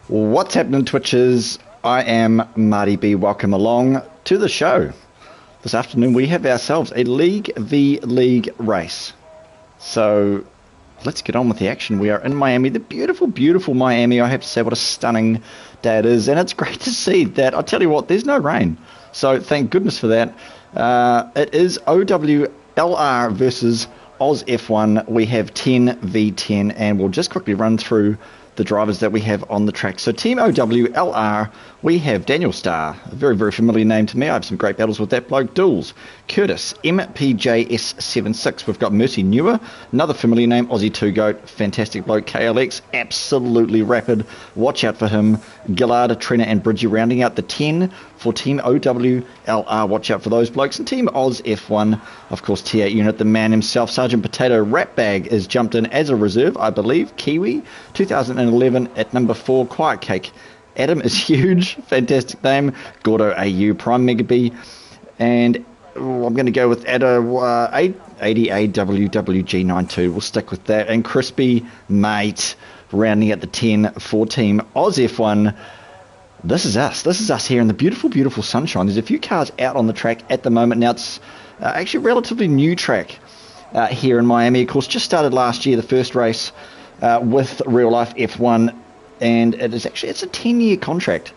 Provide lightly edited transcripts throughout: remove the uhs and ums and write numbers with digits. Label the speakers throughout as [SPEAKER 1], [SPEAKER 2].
[SPEAKER 1] What's happening, Twitchers? I am Marty B. Welcome along to the show. This afternoon we have ourselves a League v League race. So let's get on with the action. We are in Miami, the beautiful, beautiful Miami. I have to say, what a stunning day it is. And it's great to see that, I'll tell you what, there's no rain. So thank goodness for that. It is OWLR versus AUSF1. We have 10 v 10, and we'll just quickly run through the drivers that we have on the track. So Team OWLR, we have Daniel Starr, a very, very familiar name to me. I have some great battles with that bloke. Duels, Curtis, MPJS76. We've got Mercy Newer, another familiar name. Aussie 2 Goat, fantastic bloke. KLX, absolutely rapid. Watch out for him. Gillard, Trina and Bridgie rounding out the 10 for Team OWLR. Watch out for those blokes. And Team AUSF1, of course, T8 unit, the man himself, Sergeant Potato Ratbag, is jumped in as a reserve, I believe. Kiwi, 2011 at number 4. Quiet Cake Adam is huge, fantastic name. Gordo AU, Prime Mega B, and I'm going to go with Addo 80AWWG92. We'll stick with that. And Crispy Mate rounding at the 10 for Team AUSF1. This is us. This is us here in the beautiful, beautiful sunshine. There's a few cars out on the track at the moment. Now it's actually a relatively new track here in Miami. Of course, just started last year, the first race with Real Life F1. And it's a 10-year contract.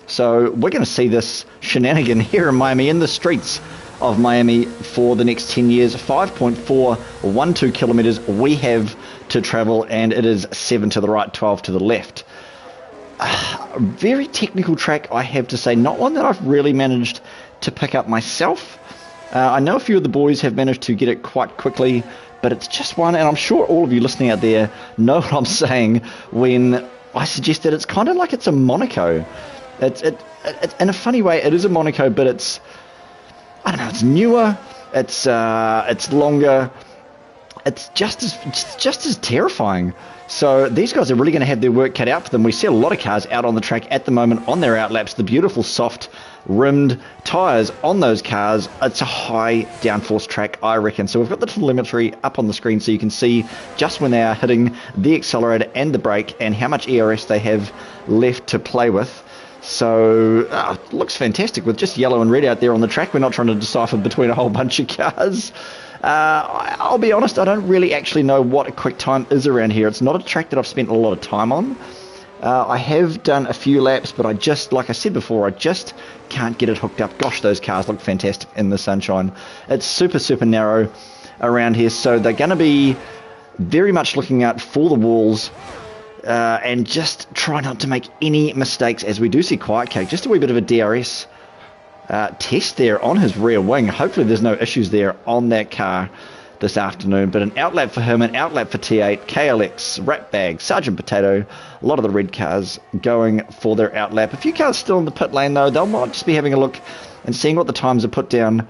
[SPEAKER 1] So we're going to see this shenanigan here in Miami, in the streets of Miami, for the next 10 years. 5.412 kilometers we have to travel, and it is 7 to the right, 12 to the left. Very technical track, I have to say. Not one that I've really managed to pick up myself. I know a few of the boys have managed to get it quite quickly, but it's just one, and I'm sure all of you listening out there know what I'm saying when I suggest that it's kind of like it's a Monaco. It's in a funny way, it is a Monaco, but it's, I don't know, it's newer, it's longer, it's just as terrifying. So these guys are really going to have their work cut out for them. We see a lot of cars out on the track at the moment on their outlaps, the beautiful soft rimmed tyres on those cars. It's a high downforce track, I reckon. So we've got the telemetry up on the screen so you can see just when they are hitting the accelerator and the brake and how much ERS they have left to play with. So it looks fantastic with just yellow and red out there on the track. We're not trying to decipher between a whole bunch of cars. I'll be honest, I don't really actually know what a quick time is around here. It's not a track that I've spent a lot of time on. I have done a few laps, but I just, like I said before, I just can't get it hooked up. Gosh, those cars look fantastic in the sunshine. It's super, super narrow around here, so they're going to be very much looking out for the walls and just try not to make any mistakes, as we do see Quiet Cake. Just a wee bit of a DRS test there on his rear wing. Hopefully there's no issues there on that car this afternoon, but an outlap for him, an outlap for T8, KLX, Ratbag, Sergeant Potato, a lot of the red cars going for their outlap. A few cars still in the pit lane though. They'll might just be having a look and seeing what the times are put down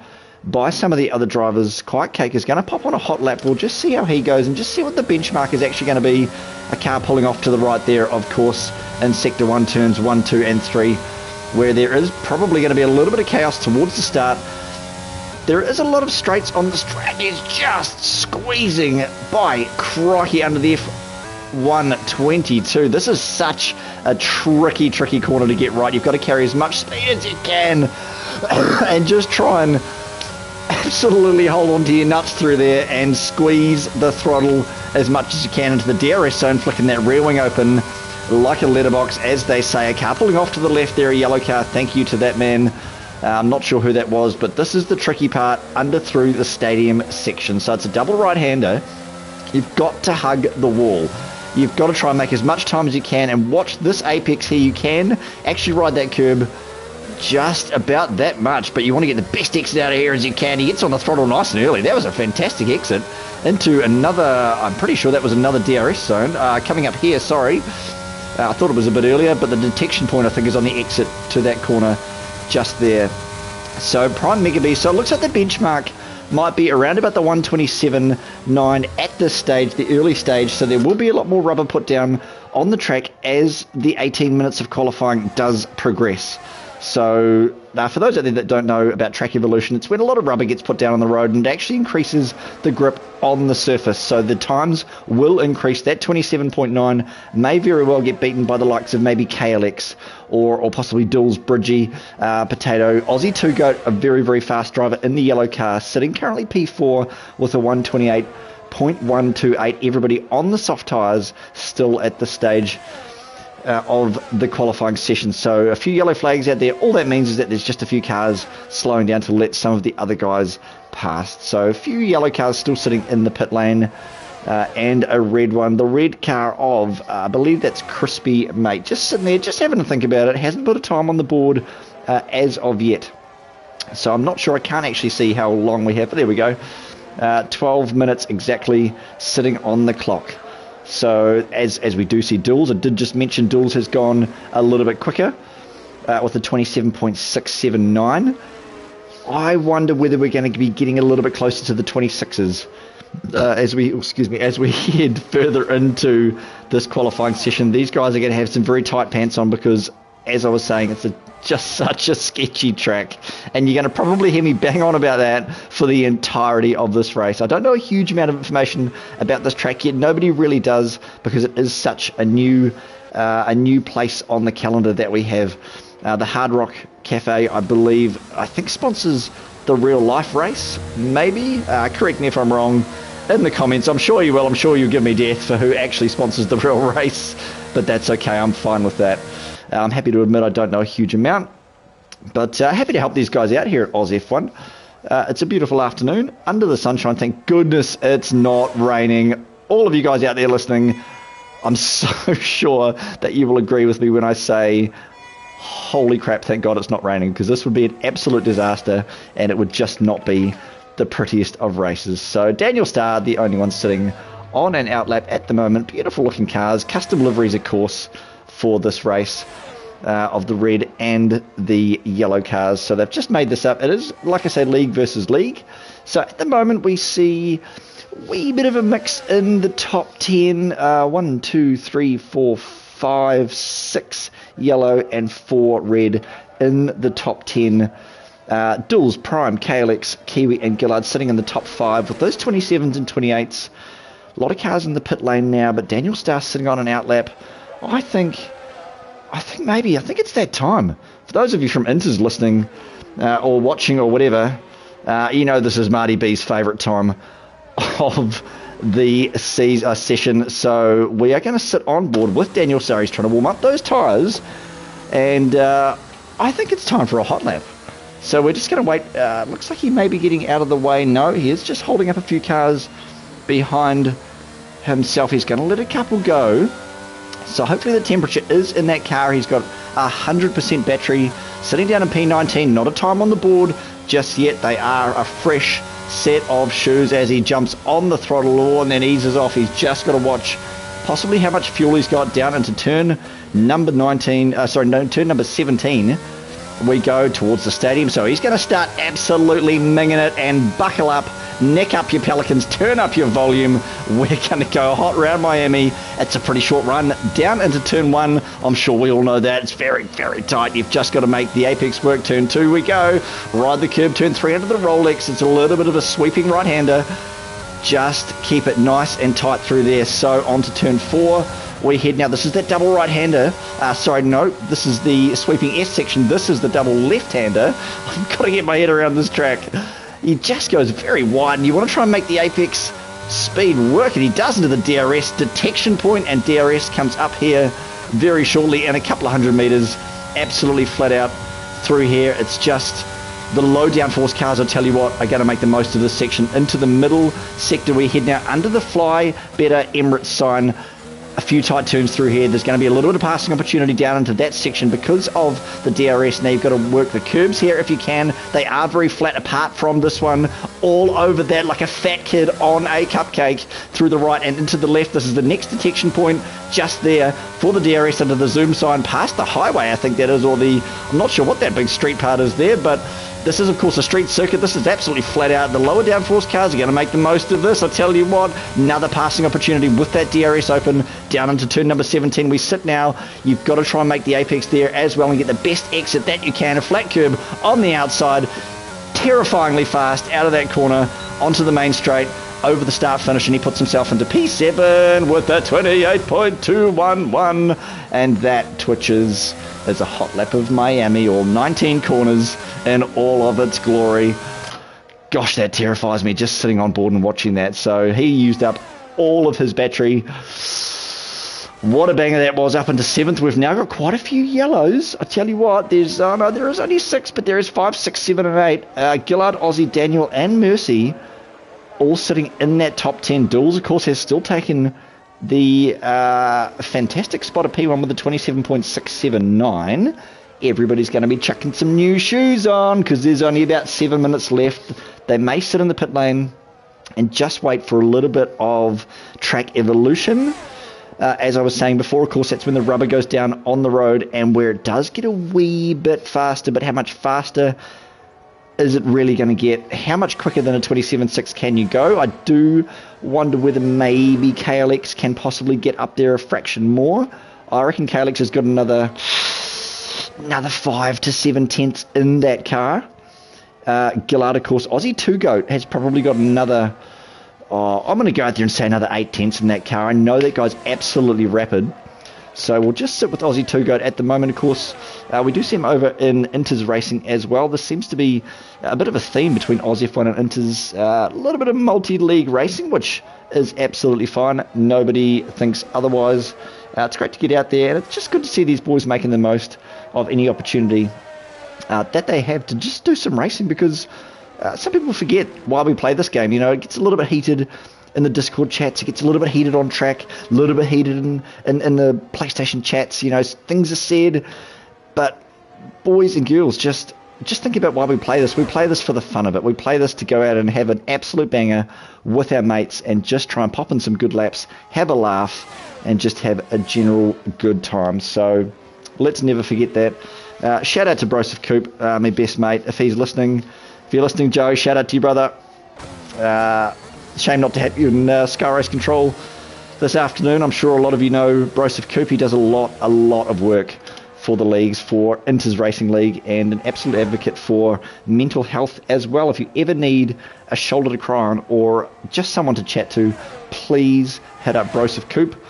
[SPEAKER 1] by some of the other drivers. Quiet Cake is going to pop on a hot lap. We'll just see how he goes and just see what the benchmark is actually going to be. A car pulling off to the right there, of course, in Sector 1, turns 1, 2 and 3, where there is probably going to be a little bit of chaos towards the start. There is a lot of straights on this track. It's just squeezing by crikey under the F122. This is such a tricky corner to get right. You've got to carry as much speed as you can and just try and absolutely hold on to your nuts through there and squeeze the throttle as much as you can into the DRS zone, flicking that rear wing open like a letterbox, as they say. A car pulling off to the left there, a yellow car. Thank you to that man. I'm not sure who that was, but this is the tricky part under through the stadium section. So it's a double right-hander. You've got to hug the wall. You've got to try and make as much time as you can, and watch this apex here. You can actually ride that curb just about that much, but you want to get the best exit out of here as you can. He gets on the throttle nice and early. That was a fantastic exit into another, I'm pretty sure that was another DRS zone. Coming up here, sorry. I thought it was a bit earlier, but the detection point, I think, is on the exit to that corner just there. So Prime Mega B, so it looks like the benchmark might be around about the 127.9 at this stage, the early stage, so there will be a lot more rubber put down on the track as the 18 minutes of qualifying does progress. So for those out there that don't know about track evolution, it's when a lot of rubber gets put down on the road and it actually increases the grip on the surface. So the times will increase. That 27.9 may very well get beaten by the likes of maybe KLX or possibly Dools, Bridgie, Potato. Aussie 2 Goat, a very, very fast driver in the yellow car, sitting currently P4 with a 128.128. Everybody on the soft tyres still at the stage of the qualifying session. So a few yellow flags out there. All that means is that there's just a few cars slowing down to let some of the other guys past. So a few yellow cars still sitting in the pit lane, and a red one. The red car of, I believe that's Crispy Mate, just sitting there, just having to think about it. Hasn't put a time on the board as of yet. So I'm not sure. I can't actually see how long we have. But there we go. 12 minutes exactly sitting on the clock. So as we do see Dools, I did just mention Dools has gone a little bit quicker with a 27.679. I wonder whether we're going to be getting a little bit closer to the 26s as we head further into this qualifying session. These guys are going to have some very tight pants on because, as I was saying, it's just such a sketchy track, and you're going to probably hear me bang on about that for the entirety of this race. I don't know a huge amount of information about this track yet. Nobody really does, because it is such a new place on the calendar that we have. The Hard Rock Cafe, I think sponsors the real life race, maybe. Correct me if I'm wrong in the comments. I'm sure you will. I'm sure you'll give me death for who actually sponsors the real race, but that's okay. I'm fine with that. I'm happy to admit I don't know a huge amount, but happy to help these guys out here at AUSF1. It's a beautiful afternoon under the sunshine. Thank goodness it's not raining. All of you guys out there listening, I'm so sure that you will agree with me when I say, holy crap, thank God it's not raining, because this would be an absolute disaster and it would just not be the prettiest of races. So Daniel Starr, the only one sitting on an outlap at the moment. Beautiful looking cars, custom liveries of course for this race of the red and the yellow cars. So they've just made this up. It is, like I say, league versus league. So at the moment we see a wee bit of a mix in the top 10. 1, 2, 3, 4, 5, 6 yellow and 4 red in the top 10. Dools, Prime, KLX, Kiwi and Gillard sitting in the top 5 with those 27s and 28s. A lot of cars in the pit lane now, but Daniel Starr sitting on an outlap. I think it's that time. For those of you from Inters listening or watching or whatever, this is Marty B's favourite time of the session. So we are going to sit on board with Daniel Starr. He's trying to warm up those tyres, and I think it's time for a hot lap. So we're just going to wait. Looks like he may be getting out of the way. No, he is just holding up a few cars behind himself. He's going to let a couple go. So hopefully the temperature is in that car. He's got 100% battery sitting down in P19. Not a time on the board just yet. They are a fresh set of shoes as he jumps on the throttle and then eases off. He's just got to watch possibly how much fuel he's got down into turn number 17. We go towards the stadium. So he's going to start absolutely minging it, and buckle up. Neck up your Pelicans, turn up your volume. We're going to go hot round Miami. It's a pretty short run down into turn 1. I'm sure we all know that. It's very, very tight. You've just got to make the apex work. Turn 2 we go. Ride the curb, turn 3 into the Rolex. It's a little bit of a sweeping right-hander. Just keep it nice and tight through there. So on to turn 4. We head now. This is that double right-hander. This is the sweeping S section. This is the double left-hander. I've got to get my head around this track. He just goes very wide, and you want to try and make the apex speed work, and he does into the DRS detection point, and DRS comes up here very shortly, and a couple of 100 meters absolutely flat out through here. It's just the low downforce cars, I'll tell you what, are going to make the most of this section. Into the middle sector we head now, under the Fly Better Emirates sign. A few tight turns through here. There's going to be a little bit of passing opportunity down into that section because of the DRS. Now you've got to work the curbs here if you can. They are very flat apart from this one. All over that like a fat kid on a cupcake through the right and into the left. This is the next detection point just there for the DRS under the zoom sign past the highway, I think that is, or I'm not sure what that big street part is there, but This is, of course, a street circuit. This is absolutely flat out. The lower downforce cars are going to make the most of this. I tell you what, another passing opportunity with that DRS open down into turn number 17. We sit now. You've got to try and make the apex there as well and get the best exit that you can. A flat curb on the outside, terrifyingly fast out of that corner onto the main straight, over the start finish, and he puts himself into P7 with a 28.211, and that twitches as a hot lap of Miami, all 19 corners in all of its glory. Gosh, that terrifies me just sitting on board and watching that. So he used up all of his battery. What a banger that was, up into 7th. We've now got quite a few yellows. I tell you what, there's no, there is only 6, but there is 5, 6, 7 and 8. Gillard, Aussie, Daniel and Mercy all sitting in that top 10. Dools, of course, has still taken the fantastic spot of P1 with a 27.679. Everybody's going to be chucking some new shoes on because there's only about 7 minutes left. They may sit in the pit lane and just wait for a little bit of track evolution. As I was saying before, of course, that's when the rubber goes down on the road and where it does get a wee bit faster, but how much faster is it really going to get? How much quicker than a 27.6 can you go? I do wonder whether maybe KLX can possibly get up there a fraction more. I reckon KLX has got another 5 to 7 tenths in that car. Gillard, of course, Aussie 2GOAT has probably got another, I'm going to go out there and say another 8 tenths in that car. I know that guy's absolutely rapid. So we'll just sit with Aussie 2GOAT at the moment. Of course, we do see him over in Inters Racing as well. There seems to be a bit of a theme between AUSF1 and Inters. A little bit of multi-league racing, which is absolutely fine. Nobody thinks otherwise. It's great to get out there, and it's just good to see these boys making the most of any opportunity that they have to just do some racing, because some people forget why we play this game. You know, it gets a little bit heated in the Discord chats, it gets a little bit heated on track, a little bit heated in the PlayStation chats, you know, things are said, but boys and girls, just think about why we play this. We play this for the fun of it. We play this to go out and have an absolute banger with our mates and just try and pop in some good laps, have a laugh, and just have a general good time. So let's never forget that. Shout out to Broseph Coop, my best mate, if he's listening. If you're listening, Joe, shout out to you, brother. Shame not to have you in Sky Race Control this afternoon. I'm sure a lot of you know Broseph Coop. He does a lot of work for the leagues, for Inters Racing League, and an absolute advocate for mental health as well. If you ever need a shoulder to cry on or just someone to chat to, please hit up Broseph Coop.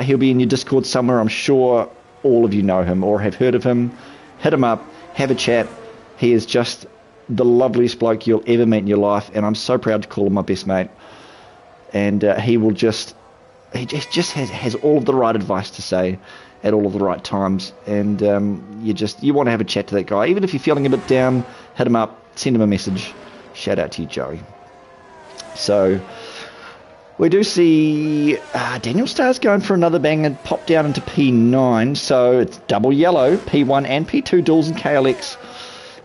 [SPEAKER 1] He'll be in your Discord somewhere. I'm sure all of you know him or have heard of him. Hit him up, have a chat. He is just the loveliest bloke you'll ever meet in your life, and I'm so proud to call him my best mate. And he just has all of the right advice to say at all of the right times, and you want to have a chat to that guy. Even if you're feeling a bit down, hit him up, send him a message. Shout out to you, Joey. So we do see Daniel Starr's going for another bang and pop down into P9, so it's double yellow, P1 and P2 duels and KLX.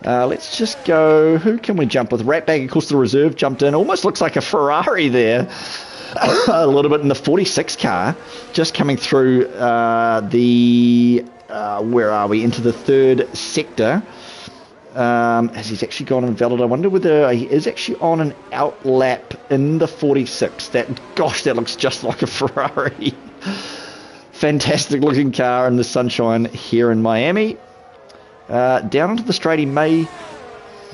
[SPEAKER 1] Let's just go, who can we jump with? Ratbag, of course, the reserve jumped in. Almost looks like a Ferrari there. A little bit in the 46 car, just coming through where are we, into the third sector. As he's actually gone invalid. I wonder whether he is actually on an outlap in the 46. That looks just like a Ferrari. Fantastic looking car in the sunshine here in Miami. Down onto the straight, he may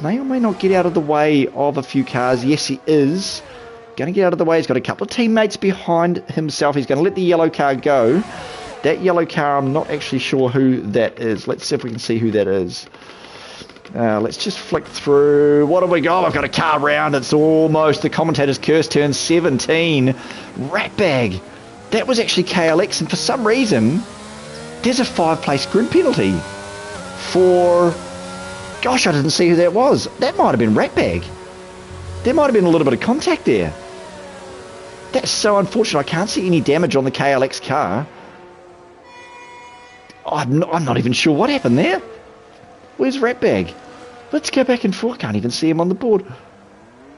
[SPEAKER 1] or may not get out of the way of a few cars. Yes, he is going to get out of the way. He's got a couple of teammates behind himself. He's going to let the yellow car go. That yellow car, I'm not actually sure who that is. Let's see if we can see who that is. Let's just flick through. What have we got? I've got a car round. It's almost the commentator's curse, turn 17. Ratbag. That was actually KLX, and for some reason, there's a 5-place grid penalty for... Gosh, I didn't see who that was. That might have been Ratbag. There might have been a little bit of contact there. That's so unfortunate. I can't see any damage on the KLX car. I'm not even sure what happened there. Where's Ratbag? Let's go back and forth. I can't even see him on the board.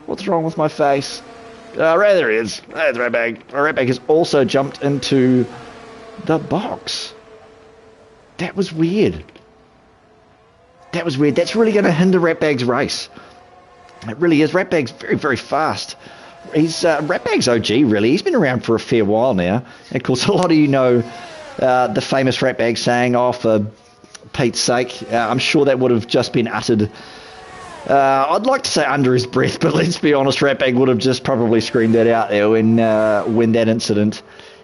[SPEAKER 1] What's wrong with my face? Right, there he is. There's Ratbag. Ratbag has also jumped into the box. That was weird. That was weird. That's really going to hinder Ratbag's race. It really is. Ratbag's very, very fast. He's Ratbag's OG, really. He's been around for a fair while now. And of course, a lot of you know the famous Ratbag saying, "Oh, for Pete's sake." I'm sure that would have just been uttered. I'd like to say under his breath, but let's be honest, Ratbag would have just probably screamed that out there when that incident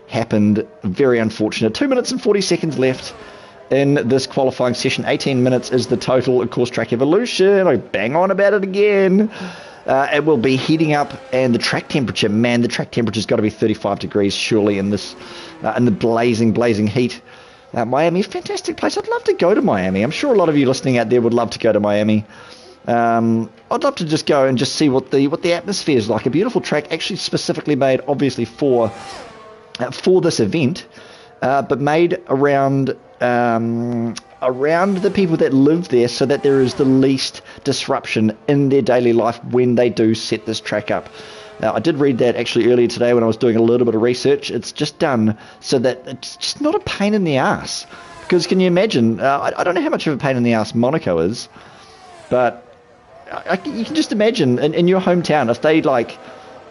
[SPEAKER 1] happened. Very unfortunate. 2 minutes and 40 seconds left in this qualifying session. 18 minutes is the total. Of course, Track Evolution, I bang on about it again. It will be heating up, and the track temperature, man, the track temperature's got to be 35 degrees surely in this, in the blazing heat. Miami, fantastic place. I'd love to go to Miami. I'm sure a lot of you listening out there would love to go to Miami. I'd love to just go and just see what the atmosphere is like. A beautiful track, actually specifically made, obviously for this event, but made around the people that live there, so that there is the least disruption in their daily life when they do set this track up. Now, I did read that actually earlier today when I was doing a little bit of research. It's just done so that it's just not a pain in the ass. Because can you imagine, I don't know how much of a pain in the ass Monaco is, but you can just imagine in your hometown, if they like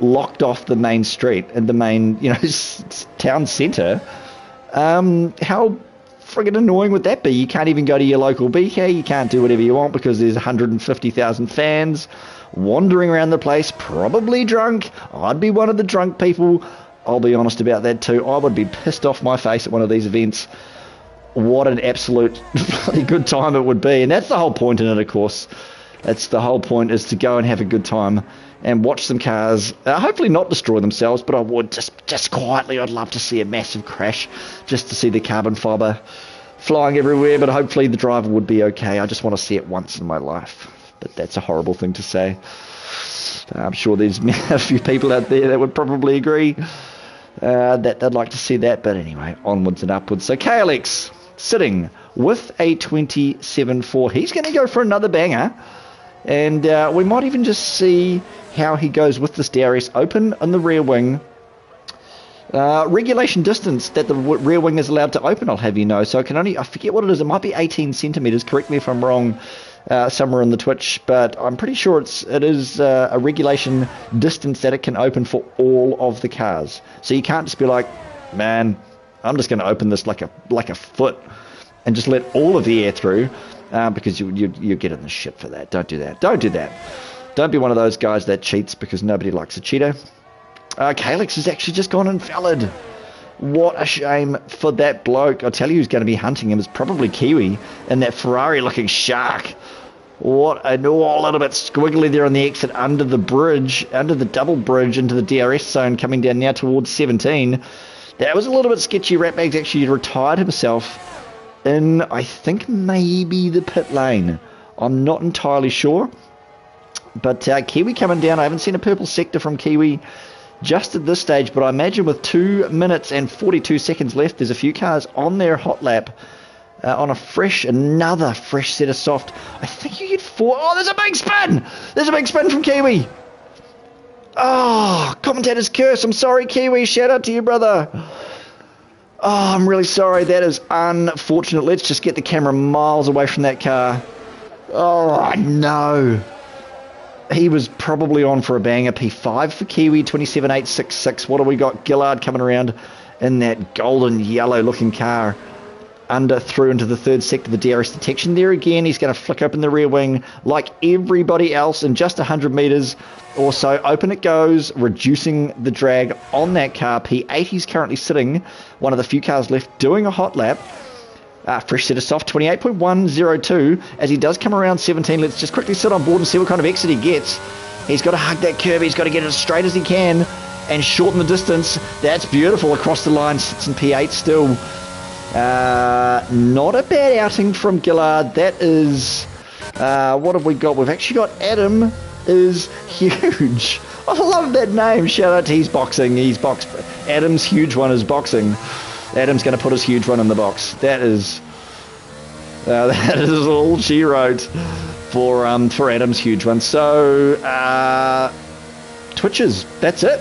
[SPEAKER 1] locked off the main street and the main, town centre, how friggin' annoying would that be? You can't even go to your local BK, you can't do whatever you want because there's 150,000 fans wandering around the place, probably drunk. I'd be one of the drunk people. I'll be honest about that too. I would be pissed off my face at one of these events. What an absolute bloody good time it would be. And that's the whole point in it, of course. That's the whole point, is to go and have a good time and watch some cars, hopefully not destroy themselves, but I would just quietly, I'd love to see a massive crash, just to see the carbon fibre flying everywhere, but hopefully the driver would be okay. I just want to see it once in my life, but that's a horrible thing to say. I'm sure there's a few people out there that would probably agree that they'd like to see that, but anyway, onwards and upwards. So KLX sitting with a 27.4. He's going to go for another banger. And we might even just see how he goes with this DRS. Open on the rear wing. Regulation distance that the rear wing is allowed to open, I'll have you know. So I forget what it is. It might be 18 centimetres. Correct me if I'm wrong somewhere in the Twitch. But I'm pretty sure it is a regulation distance that it can open for all of the cars. So you can't just be like, man, I'm just going to open this like a foot and just let all of the air through. Because you get in the shit for that. Don't do that. Don't be one of those guys that cheats, because nobody likes a cheater. Calix has actually just gone invalid. What a shame for that bloke. I'll tell you who's going to be hunting him is probably Kiwi and that Ferrari-looking shark. What a little bit squiggly there on the exit under the bridge, under the double bridge into the DRS zone, coming down now towards 17. That was a little bit sketchy. Ratbag's actually retired himself in, I think, maybe the pit lane. I'm not entirely sure. But Kiwi coming down. I haven't seen a purple sector from Kiwi just at this stage, but I imagine with 2 minutes and 42 seconds left, there's a few cars on their hot lap on another fresh set of soft. I think you get 4. Oh, there's a big spin! There's a big spin from Kiwi. Oh, commentator's curse. I'm sorry, Kiwi. Shout out to you, brother. Oh, I'm really sorry. That is unfortunate. Let's just get the camera miles away from that car. Oh, no. He was probably on for a banger. P5 for Kiwi, 27.866. What do we got? Gillard coming around in that golden yellow looking car. Through into the third sector, the DRS detection there again. He's going to flick open the rear wing like everybody else in just 100 metres or so. Open it goes, reducing the drag on that car. P8, he's currently sitting, one of the few cars left, doing a hot lap. Fresh set of soft, 28.102. As he does come around 17, let's just quickly sit on board and see what kind of exit he gets. He's got to hug that curb. He's got to get it as straight as he can and shorten the distance. That's beautiful across the line. Sits in P8 still. Not a bad outing from Gillard. That is, what have we got? We've actually got Adam is huge. I love that name. Shout out to He's Boxing. Adam's huge one is boxing. Adam's going to put his huge one in the box. That is all she wrote for Adam's huge one. So Twitches, that's it.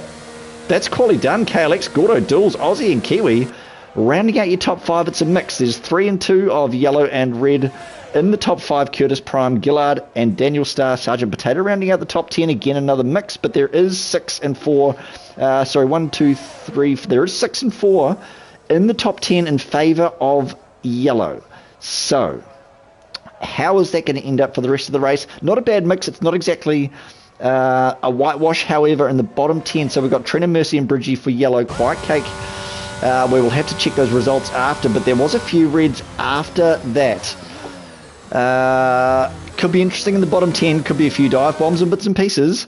[SPEAKER 1] That's quality done. KLX, Gordo, Duels, Aussie and Kiwi. Rounding out your top 5, it's a mix. There's 3 and 2 of yellow and red In the top 5, Curtis Prime, Gillard, and Daniel Starr, Sergeant Potato rounding out the top 10. Again, another mix, but there is 6 and 4. Sorry, 1, 2, 3. There is 6 and 4 in the top 10 in favour of yellow. So, how is that going to end up for the rest of the race? Not a bad mix. It's not exactly a whitewash, however, in the bottom 10. So we've got Trina, Mercy, and Bridgie for yellow. Quiet Cake. We will have to check those results after, but there was a few reds after that. Could be interesting in the bottom 10. Could be a few dive bombs and bits and pieces.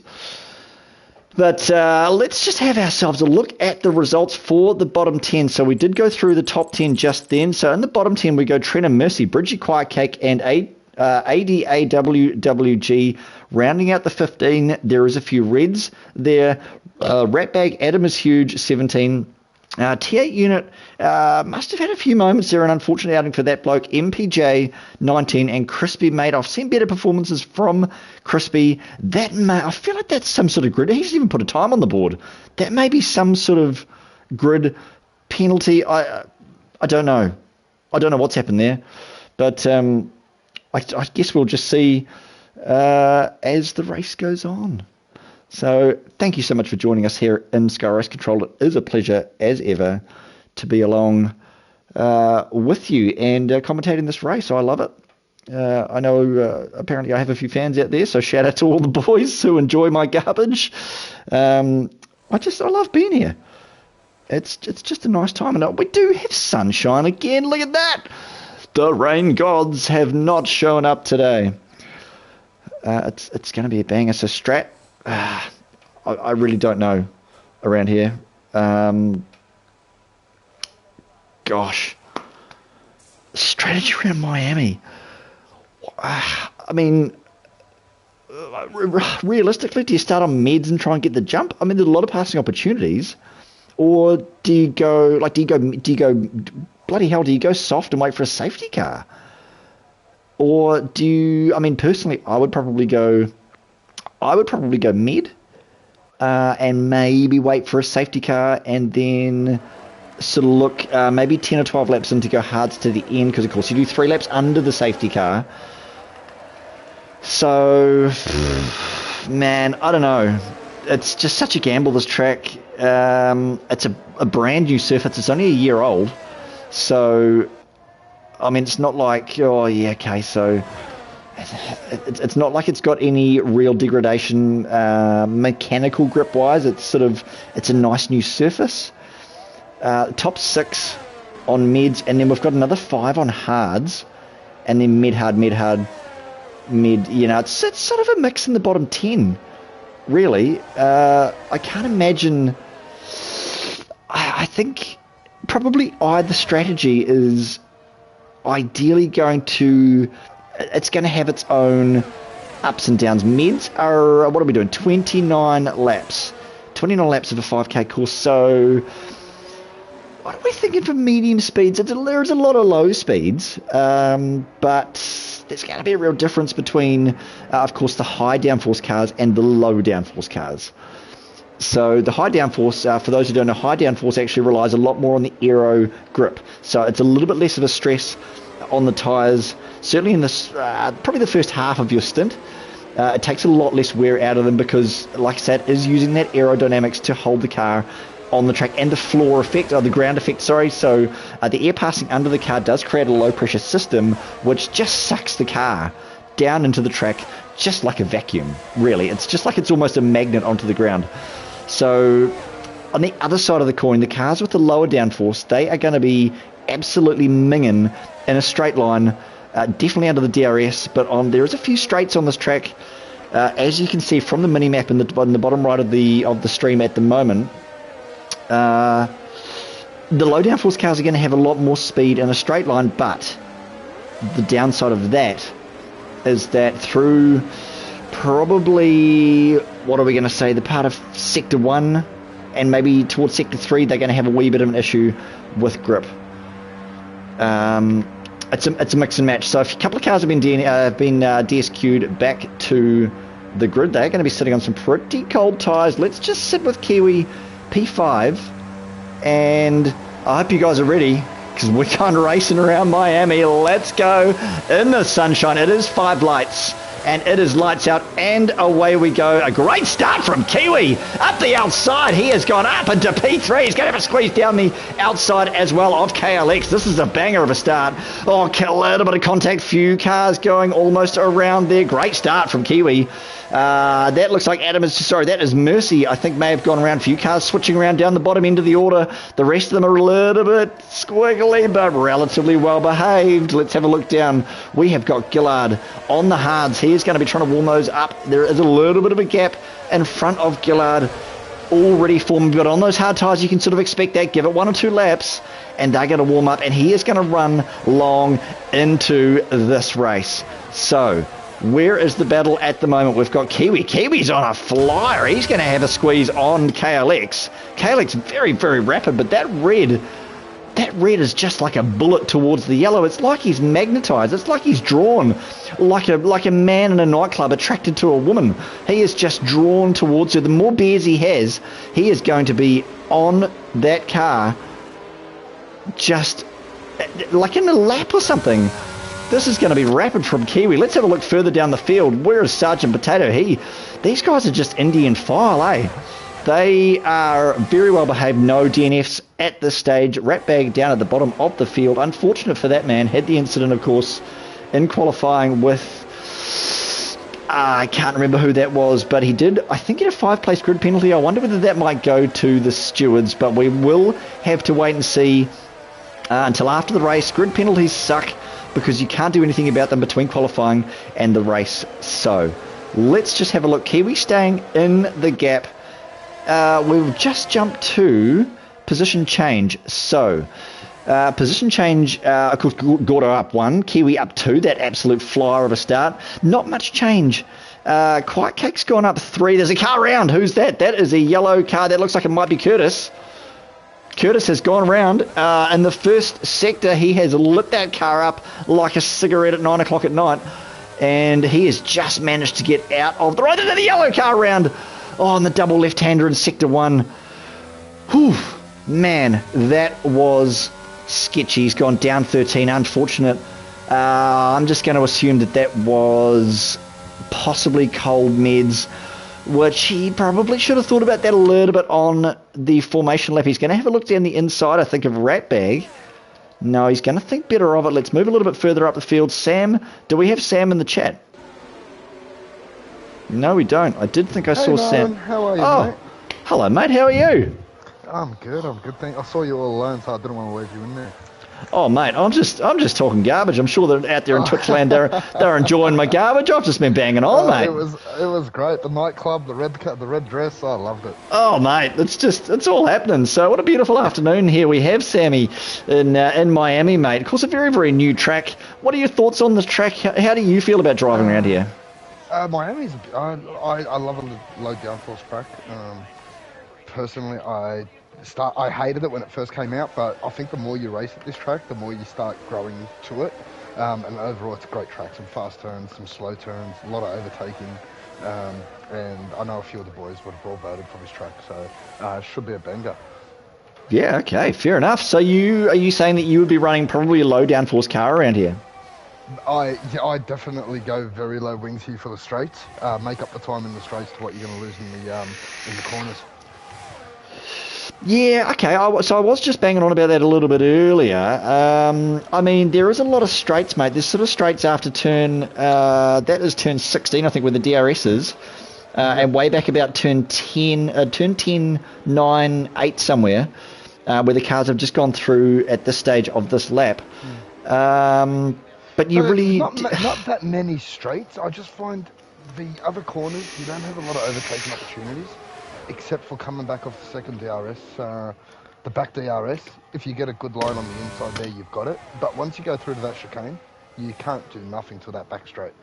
[SPEAKER 1] But let's just have ourselves a look at the results for the bottom 10. So we did go through the top 10 just then. So in the bottom 10, we go Trina, Mercy, Bridgie, Quiet Cake, and ADAWWG. Rounding out the 15, there is a few reds there. Ratbag, Adam is huge, 17. T8 unit must have had a few moments there, an unfortunate outing for that bloke. MPJ 19 and Crispy made. I've seen better performances from Crispy. I feel like that's some sort of grid. He's even put a time on the board. That may be some sort of grid penalty. I don't know. I don't know what's happened there, but I guess we'll just see as the race goes on. So thank you so much for joining us here in Sky Race Control. It is a pleasure, as ever, to be along with you and commentating this race. I love it. I know apparently I have a few fans out there, so shout out to all the boys who enjoy my garbage. I love being here. It's just a nice time. And we do have sunshine again. Look at that. The rain gods have not shown up today. It's going to be a banger. So Strat... I really don't know around here. Gosh. Strategy around Miami. I mean, realistically, do you start on meds and try and get the jump? I mean, there's a lot of passing opportunities. Or do you go, bloody hell, do you go soft and wait for a safety car? Or personally, I would probably go mid and maybe wait for a safety car and then sort of look maybe 10 or 12 laps in to go hards to the end, because of course you do 3 laps under the safety car. So, man, I don't know. It's just such a gamble, this track. It's a brand new surface. It's only a year old. So, I mean, it's not like, oh yeah, okay, so... It's not like it's got any real degradation mechanical grip wise. It's a nice new surface. Top 6 on mids, and then we've got another 5 on hards, and then mid. It's sort of a mix in the bottom 10, really. I can't imagine. I think probably either strategy is ideally going to. It's going to have its own ups and downs. Mids are, what are we doing? 29 laps. 29 laps of a 5K course. So, what are we thinking for medium speeds? There's a lot of low speeds, but there's going to be a real difference between, of course, the high downforce cars and the low downforce cars. So the high downforce, for those who don't know, high downforce actually relies a lot more on the aero grip. So it's a little bit less of a stress on the tyres, certainly in this probably the first half of your stint. It takes a lot less wear out of them because, like I said, it is using that aerodynamics to hold the car on the track, and the floor effect, or the ground effect, sorry. So the air passing under the car does create a low pressure system which just sucks the car down into the track just like a vacuum, really. It's just like it's almost a magnet onto the ground. So on the other side of the coin, the cars with the lower downforce, they are going to be absolutely minging in a straight line, definitely under the DRS, but there is a few straights on this track, as you can see from the mini map in the bottom right of the stream at the moment. The low downforce cars are going to have a lot more speed in a straight line, but the downside of that is that through probably, what are we going to say, the part of Sector 1 and maybe towards Sector 3, they're going to have a wee bit of an issue with grip. It's a mix and match. So if a couple of cars have been DSQ'd back to the grid, they're going to be sitting on some pretty cold tyres. Let's just sit with Kiwi P5, and I hope you guys are ready because we're kind of racing around Miami. Let's go in the sunshine. It is 5 lights, and it is lights out, and away we go. A great start from Kiwi up the outside. He has gone up into P3. He's going to have a squeeze down the outside as well of KLX. This is a banger of a start. Oh, a little bit of contact. Few cars going almost around there. Great start from Kiwi. That looks like that is Mercy, I think, may have gone around. A few cars switching around down the bottom end of the order. The rest of them are a little bit squiggly, but relatively well behaved. Let's have a look down. We have got Gillard on the hards. He is going to be trying to warm those up. There is a little bit of a gap in front of Gillard already formed, but on those hard tyres you can sort of expect that. Give it 1 or 2 laps and they're going to warm up, and he is going to run long into this race. So where is the battle at the moment? We've got Kiwi. Kiwi's on a flyer. He's going to have a squeeze on KLX. KLX very, very rapid, but that red is just like a bullet towards the yellow. It's like he's magnetized. It's like he's drawn, like a man in a nightclub attracted to a woman. He is just drawn towards her. The more beers he has, he is going to be on that car just like in a lap or something. This is going to be rapid from Kiwi. Let's have a look further down the field. Where is Sergeant Potato? These guys are just Indian file, eh? They are very well behaved. No DNFs at this stage. Ratbag down at the bottom of the field. Unfortunate for that man. Had the incident, of course, in qualifying with... I can't remember who that was, but he did, I think, get a 5-place grid penalty. I wonder whether that might go to the stewards, but we will have to wait and see until after the race. Grid penalties suck because you can't do anything about them between qualifying and the race. So let's just have a look. Kiwi staying in the gap. We've just jumped to position change. So position change, of course, Gordo up 1, Kiwi up 2. That absolute flyer of a start. Not much change. Quiet Cake's gone up 3. There's a car around. Who's that? That is a yellow car. That looks like it might be Curtis. Curtis has gone around. In the first sector, he has lit that car up like a cigarette at 9 o'clock at night. And he has just managed to get out of the right into the yellow car round. Oh, and the double left-hander in Sector 1. Whew. Man, that was sketchy. He's gone down 13. Unfortunate. I'm just going to assume that was possibly cold meds, which he probably should have thought about that a little bit on the formation lap. He's going to have a look down the inside, I think, of Ratbag. No, he's going to think better of it. Let's move a little bit further up the field. Sam, do we have Sam in the chat? No, we don't. I did think I saw Sam.
[SPEAKER 2] How are you, mate?
[SPEAKER 1] Hello, mate. How are you?
[SPEAKER 2] I'm good. Thank. I saw you all alone, so I didn't want to leave you in there.
[SPEAKER 1] Oh, mate, I'm just talking garbage. I'm sure that out there in Twitchland they're enjoying my garbage. I've just been banging on, mate.
[SPEAKER 2] It was great. The nightclub, the red dress. I loved it.
[SPEAKER 1] Oh, mate, it's all happening. So what a beautiful afternoon here we have, Sammy, in Miami, mate. Of course, a very, very new track. What are your thoughts on this track? How do you feel about driving around here?
[SPEAKER 2] Miami's. I love a low downforce track. Personally, I hated it when it first came out, but I think the more you race at this track, the more you start growing to it. And overall, it's a great track. Some fast turns, some slow turns, a lot of overtaking. And I know a few of the boys would have all voted for this track, so it should be a banger.
[SPEAKER 1] Yeah, okay, fair enough. So are you saying that you would be running probably a low downforce car around here?
[SPEAKER 2] I definitely go very low wings here for the straights. Make up the time in the straights to what you're going to lose in the corners. Yeah, okay. So I was just banging on about that a little bit earlier. I mean, there is a lot of straights, mate. There's sort of straights after turn, that is turn 16, I think, where the DRS is. And way back about turn 10, 9, 8 somewhere, where the cars have just gone through at this stage of this lap. But you really... Not that many straights. I just find the other corners, you don't have a lot of overtaking opportunities, except for coming back off the second DRS, the back DRS. If you get a good line on the inside there, you've got it. But once you go through to that chicane, you can't do nothing to that back straight.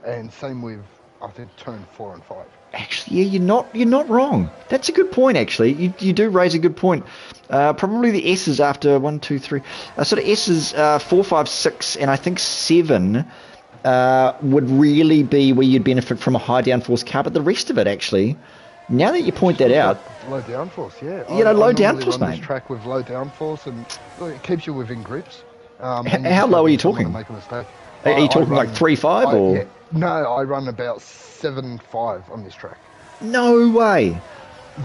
[SPEAKER 2] And same with, I think, turn 4 and 5.
[SPEAKER 1] Actually, yeah, you're not wrong. That's a good point, actually. You do raise a good point. Probably the S's after 1, 2, 3. Sort of S's 4, 5, 6, and I think 7 would really be where you'd benefit from a high downforce car. But the rest of it, actually, Now that you point that out,
[SPEAKER 2] Low downforce, yeah.
[SPEAKER 1] you know, low
[SPEAKER 2] I normally
[SPEAKER 1] downforce,
[SPEAKER 2] run this
[SPEAKER 1] mate.
[SPEAKER 2] track with low downforce, and look, it keeps you within grips. And you
[SPEAKER 1] How
[SPEAKER 2] just
[SPEAKER 1] low
[SPEAKER 2] don't
[SPEAKER 1] are you
[SPEAKER 2] think someone will
[SPEAKER 1] talking?
[SPEAKER 2] make a mistake.
[SPEAKER 1] Are you
[SPEAKER 2] I
[SPEAKER 1] talking like
[SPEAKER 2] run,
[SPEAKER 1] 3.5 or?
[SPEAKER 2] yeah, no, I run about 7.5 on this track.
[SPEAKER 1] No way.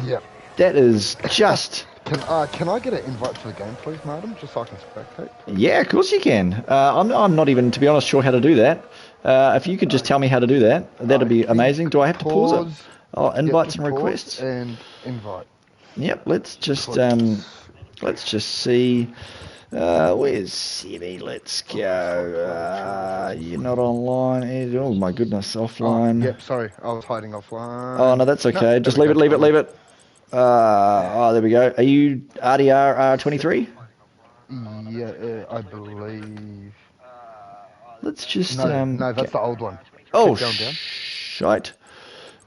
[SPEAKER 2] Yeah.
[SPEAKER 1] That is just.
[SPEAKER 2] Can I get an invite to the game, please, madam, just so I can spectate? Please?
[SPEAKER 1] Yeah, of course you can. I'm not even, to be honest, sure how to do that. If you could just tell me how to do that, that'd be amazing. Do I have to pause it? Oh, invites and requests.
[SPEAKER 2] And invite.
[SPEAKER 1] Yep. Let's just see. Where's Sebby? Let's go. You're not online. Oh my goodness, offline.
[SPEAKER 2] Yep. Sorry, I was hiding offline.
[SPEAKER 1] Oh no, that's okay.
[SPEAKER 2] No,
[SPEAKER 1] Just leave it. There we go. Are you RDR R23?
[SPEAKER 2] Yeah, I believe.
[SPEAKER 1] Let's just
[SPEAKER 2] No, that's the old one.
[SPEAKER 1] Oh,
[SPEAKER 2] Keep going down.
[SPEAKER 1] shite.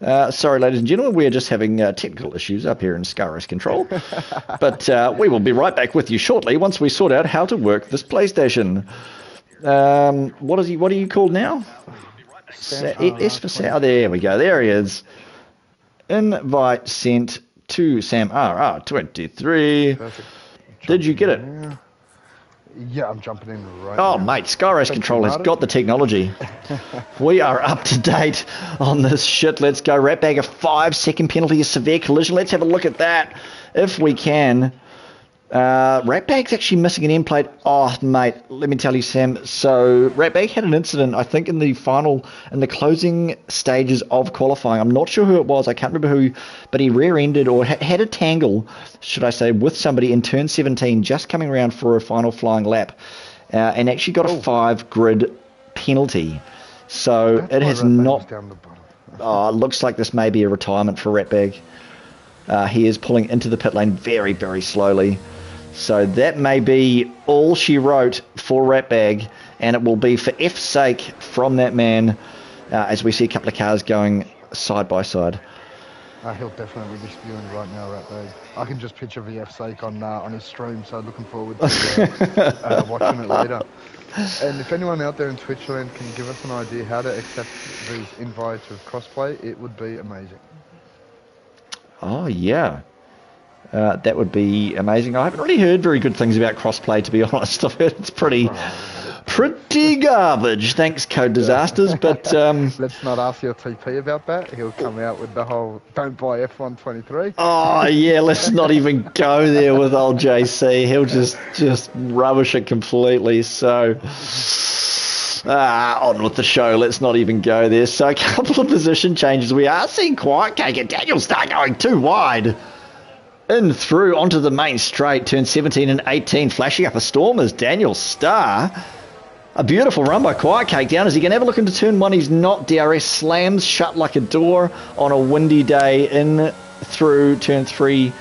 [SPEAKER 1] Sorry, ladies and gentlemen, we are just having technical issues up here in Skyros Control. But we will be right back with you shortly once we sort out how to work this PlayStation. What are you called now? S for Sam. Oh, there we go. There he is. Invite sent to Sam RR23.
[SPEAKER 2] Perfect.
[SPEAKER 1] Did you get it?
[SPEAKER 2] Yeah, I'm jumping in right now.
[SPEAKER 1] Oh, mate, Skyros Control has got the technology. We are up to date on this shit. Let's go. Ratbag, a 5-second penalty, a severe collision. Let's have a look at that if we can. Ratbag's actually missing an end plate. Oh, mate, let me tell you, Sam. So, Ratbag had an incident, I think, in the closing stages of qualifying. I'm not sure who it was. I can't remember who, but he rear-ended or had a tangle, should I say, with somebody in turn 17, just coming around for a final flying lap, and actually got a 5-grid penalty. So, it has not. Oh, it looks like this may be a retirement for Ratbag. He is pulling into the pit lane very, very slowly. So that may be all she wrote for Ratbag, and it will be for F's sake from that man as we see a couple of cars going side by side.
[SPEAKER 2] He'll definitely be spewing right now, Ratbag. I can just picture the F's sake on his stream, so looking forward to watching it later. And if anyone out there in Twitch land can give us an idea how to accept these invites with crossplay, it would be amazing.
[SPEAKER 1] Oh, yeah. That would be amazing. I haven't really heard very good things about crossplay, to be honest. I've heard it's pretty garbage. Thanks, Code Disasters. But
[SPEAKER 2] let's not ask your TP about that. He'll come out with the whole "don't buy F123."
[SPEAKER 1] Oh yeah, let's not even go there with old JC. He'll just rubbish it completely. So on with the show. Let's not even go there. So a couple of position changes. We are seeing Quiet Cake and Daniel Starr going too wide. In through onto the main straight, turn 17 and 18, flashing up a storm as Daniel Starr. A beautiful run by Quiet Cake down. Is he going to have a look into turn 1? He's not. DRS slams shut like a door on a windy day in through turn 3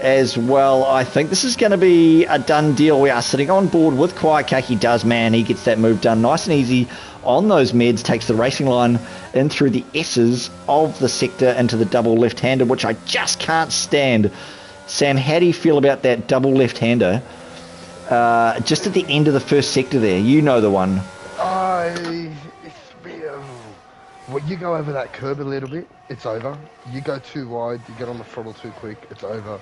[SPEAKER 1] as well. I think this is going to be a done deal. We are sitting on board with Quiet Cake. He does, man. He gets that move done nice and easy on those meds, takes the racing line in through the S's of the sector into the double left-hander, which I just can't stand. Sam, how do you feel about that double left-hander? Just at the end of the first sector there, you know the one.
[SPEAKER 2] Well, you go over that curb a little bit, it's over. You go too wide, you get on the throttle too quick, it's over.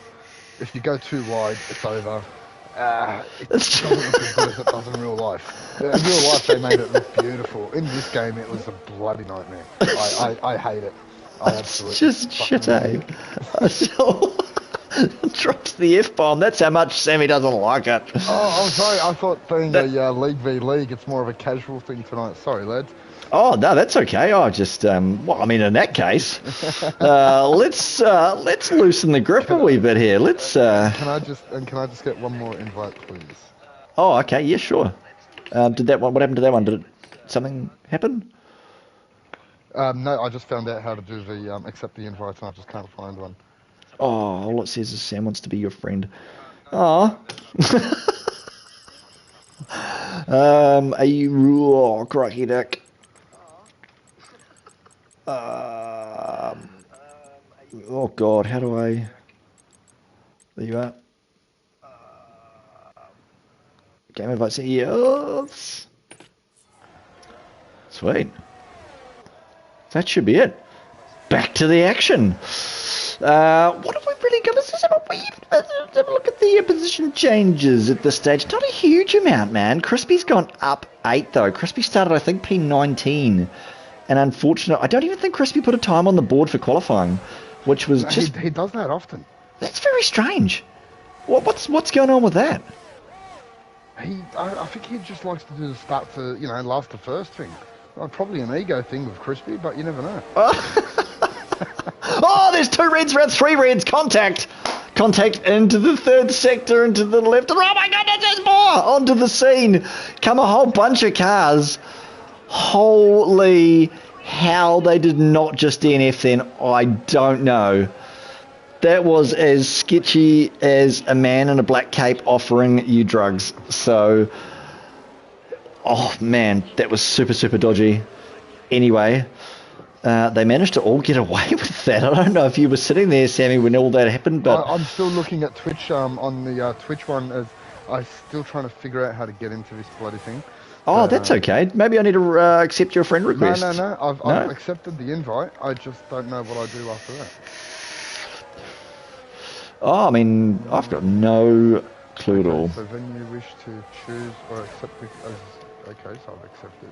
[SPEAKER 2] If you go too wide, it's over. It doesn't look as good as it does in real life. In real life, they made it look beautiful. In this game, it was a bloody nightmare. I hate it. I absolutely
[SPEAKER 1] just shit, eh? Drops the F-bomb. That's how much Sammy doesn't like it.
[SPEAKER 2] Oh, I'm sorry. I thought being a League v League, it's more of a casual thing tonight. Sorry, lads.
[SPEAKER 1] Oh no, that's okay. I just, well, I mean, in that case, let's loosen the grip a wee bit here. Let's.
[SPEAKER 2] Can I just get one more invite, please?
[SPEAKER 1] Oh, okay. Yeah, sure. Did that one? What happened to that one? Did something happen?
[SPEAKER 2] No, I just found out how to do the accept the invites, and I just can't find one.
[SPEAKER 1] Oh, all it says is Sam wants to be your friend. Oh. Are you raw, crocky dick? Oh God, how do I? There you are. Game invites. Yes. Sweet. That should be it. Back to the action. What have we really got? Let's have a look at the position changes at this stage. Not a huge amount, man. Crispy's gone up 8, though. Crispy started, I think, P19. And unfortunately, I don't even think Crispy put a time on the board for qualifying, which was just...
[SPEAKER 2] He does that often.
[SPEAKER 1] That's very strange. What's going on with that?
[SPEAKER 2] I think he just likes to do the start to, last to first thing. Probably an ego thing with Crispy, but you never know.
[SPEAKER 1] Oh, there's 2 reds, around 3 reds. Contact into the 3rd sector, into the left. Oh my goodness, there's more! Onto the scene come a whole bunch of cars. Holy hell, they did not just DNF then. I don't know. That was as sketchy as a man in a black cape offering you drugs. So, oh man, that was super, super dodgy. Anyway, they managed to all get away with that. I don't know if you were sitting there, Sammy, when all that happened, but...
[SPEAKER 2] I'm still looking at Twitch, on the Twitch one, as I'm still trying to figure out how to get into this bloody thing.
[SPEAKER 1] Oh, that's okay. Maybe I need to accept your friend request.
[SPEAKER 2] No. I've accepted the invite. I just don't know what I do after that.
[SPEAKER 1] Oh, I mean, I've got no clue at all.
[SPEAKER 2] So then you wish to choose or accept it as... Okay, so I've accepted.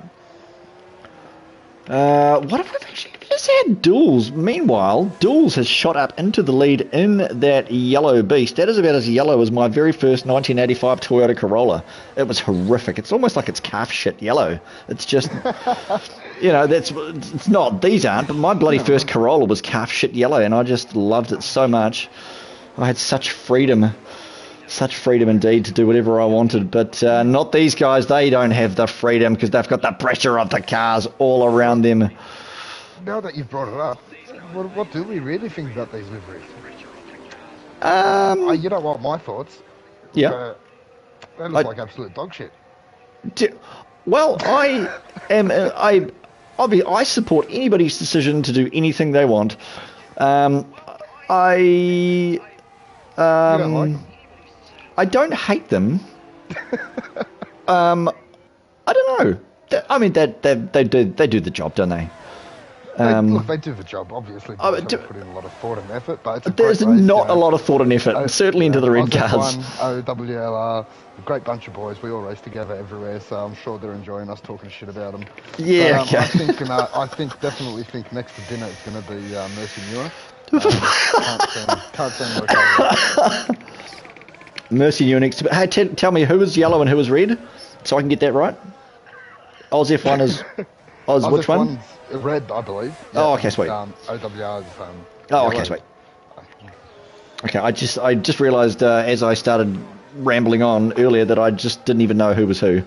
[SPEAKER 1] What if we've actually just had Duels? Meanwhile, Duels has shot up into the lead in that yellow beast. That is about as yellow as my very first 1985 Toyota Corolla. It was horrific. It's almost like it's calf shit yellow. It's just, it's not, these aren't, but my bloody first Corolla was calf shit yellow, and I just loved it so much. I had such freedom indeed to do whatever I wanted, but not these guys. They don't have the freedom because they've got the pressure of the cars all around them.
[SPEAKER 2] Now that you've brought it up, what do we really think about these liveries? You know what, my thoughts?
[SPEAKER 1] Yeah.
[SPEAKER 2] They look like absolute dog shit.
[SPEAKER 1] Well, I support anybody's decision to do anything they want.
[SPEAKER 2] You don't like them?
[SPEAKER 1] I don't hate them. I don't know. I mean, they do the job, don't they?
[SPEAKER 2] Look, they do the job, obviously. They put in a lot of thought and effort, but
[SPEAKER 1] there's not a lot of thought and effort, certainly into the red cars.
[SPEAKER 2] AUSF1, OWLR, a great bunch of boys. We all race together everywhere, so I'm sure they're enjoying us talking shit about them.
[SPEAKER 1] Yeah,
[SPEAKER 2] but,
[SPEAKER 1] okay.
[SPEAKER 2] I definitely think next to dinner it's going to be Mercy Newer. Can't stand local.
[SPEAKER 1] Mercy Unix. Hey, tell me who was yellow and who was red, so I can get that right. AUSF1 is... which one?
[SPEAKER 2] Red, I believe.
[SPEAKER 1] Yeah. Oh, okay, sweet.
[SPEAKER 2] OWR's
[SPEAKER 1] oh, okay, sweet. Okay, I just realised as I started rambling on earlier that I just didn't even know who was who.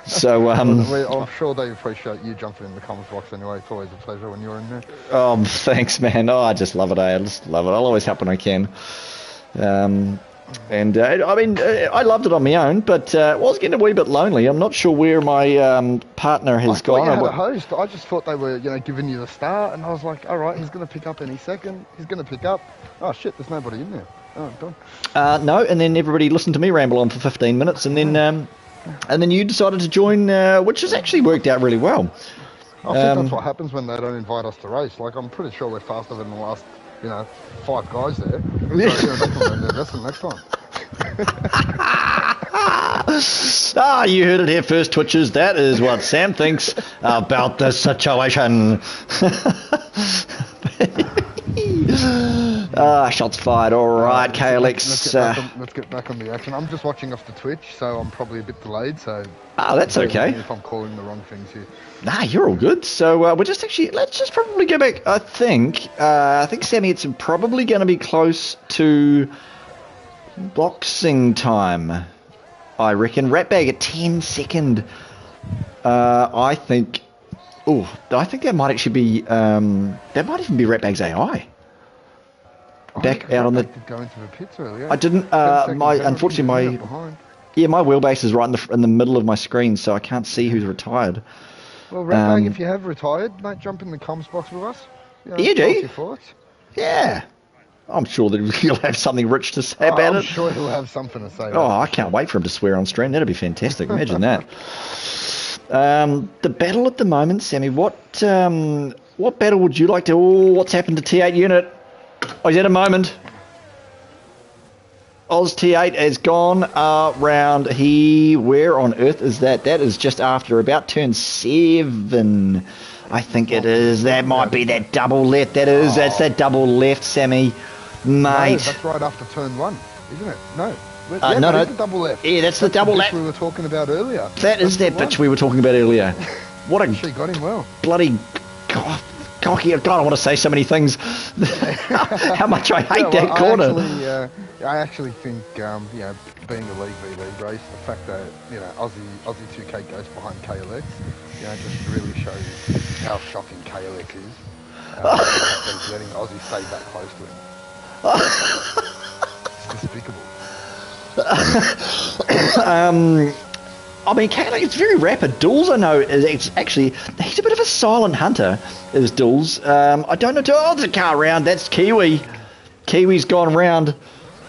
[SPEAKER 1] So
[SPEAKER 2] I'm sure they appreciate you jumping in the comments box anyway. It's always a pleasure when you're in there.
[SPEAKER 1] Oh, thanks, man. Oh, I just love it. I just love it. I'll always help when I can. And I mean, I loved it on my own, but I was getting a wee bit lonely. I'm not sure where my partner has gone.
[SPEAKER 2] I had a host. I just thought they were, giving you the start, and I was like, all right, he's going to pick up any second. He's going to pick up. Oh shit, there's nobody in there. Oh, done.
[SPEAKER 1] No, and then everybody listened to me ramble on for 15 minutes, and then you decided to join, which has actually worked out really well.
[SPEAKER 2] I think that's what happens when they don't invite us to race. Like, I'm pretty sure we're faster than the last 5 guys there. So, they can learn their lesson next time.
[SPEAKER 1] You heard it here first, Twitchers. That is what Sam thinks about the situation. Shots fired. All right, KLX.
[SPEAKER 2] Let's get back on the action. I'm just watching off the Twitch, so I'm probably a bit delayed. So
[SPEAKER 1] that's okay.
[SPEAKER 2] If I'm calling the wrong things here.
[SPEAKER 1] Nah, you're all good. So let's just probably go back. I think Sammy, it's probably going to be close to boxing time. I reckon. Ratbag at 10-second. I think that might actually be that might even be Ratbag's AI. Back out on the.
[SPEAKER 2] Go into the pits earlier.
[SPEAKER 1] I didn't. Unfortunately my wheelbase is right in the middle of my screen, so I can't see who's retired.
[SPEAKER 2] Well, Ratbag, if you have retired, mate, jump in the comms box with us.
[SPEAKER 1] Your thoughts. Yeah. I'm sure that he'll have something rich to say about it.
[SPEAKER 2] I'm sure he'll have something to say.
[SPEAKER 1] I can't wait for him to swear on stream. That'd be fantastic. Imagine that. The battle at the moment, Sammy. What battle would you like to? What's happened to T8 unit? Oh, he's had a moment. Oz T8 has gone around here. Where on earth is that? That is just after about turn 7. I think it is. That might be that double left. That is. That's that double left, Sammy. Mate.
[SPEAKER 2] No, that's right after turn 1, isn't it? No.
[SPEAKER 1] No.
[SPEAKER 2] The double left.
[SPEAKER 1] Yeah, that's the double left
[SPEAKER 2] we were talking about earlier.
[SPEAKER 1] That is that bitch we were talking about earlier. What a
[SPEAKER 2] she got him well.
[SPEAKER 1] Bloody cocky. God, I want to say so many things. How much I hate that corner.
[SPEAKER 2] I actually think, being a League v League race, the fact that, Aussie 2K goes behind KLX, just really shows how shocking KLX is. He's letting Aussie stay that close to him. It's despicable.
[SPEAKER 1] I mean, it's very rapid. Duels, I know, he's a bit of a silent hunter, is Duels. I don't know. Oh, there's a car round. That's Kiwi. Kiwi's gone round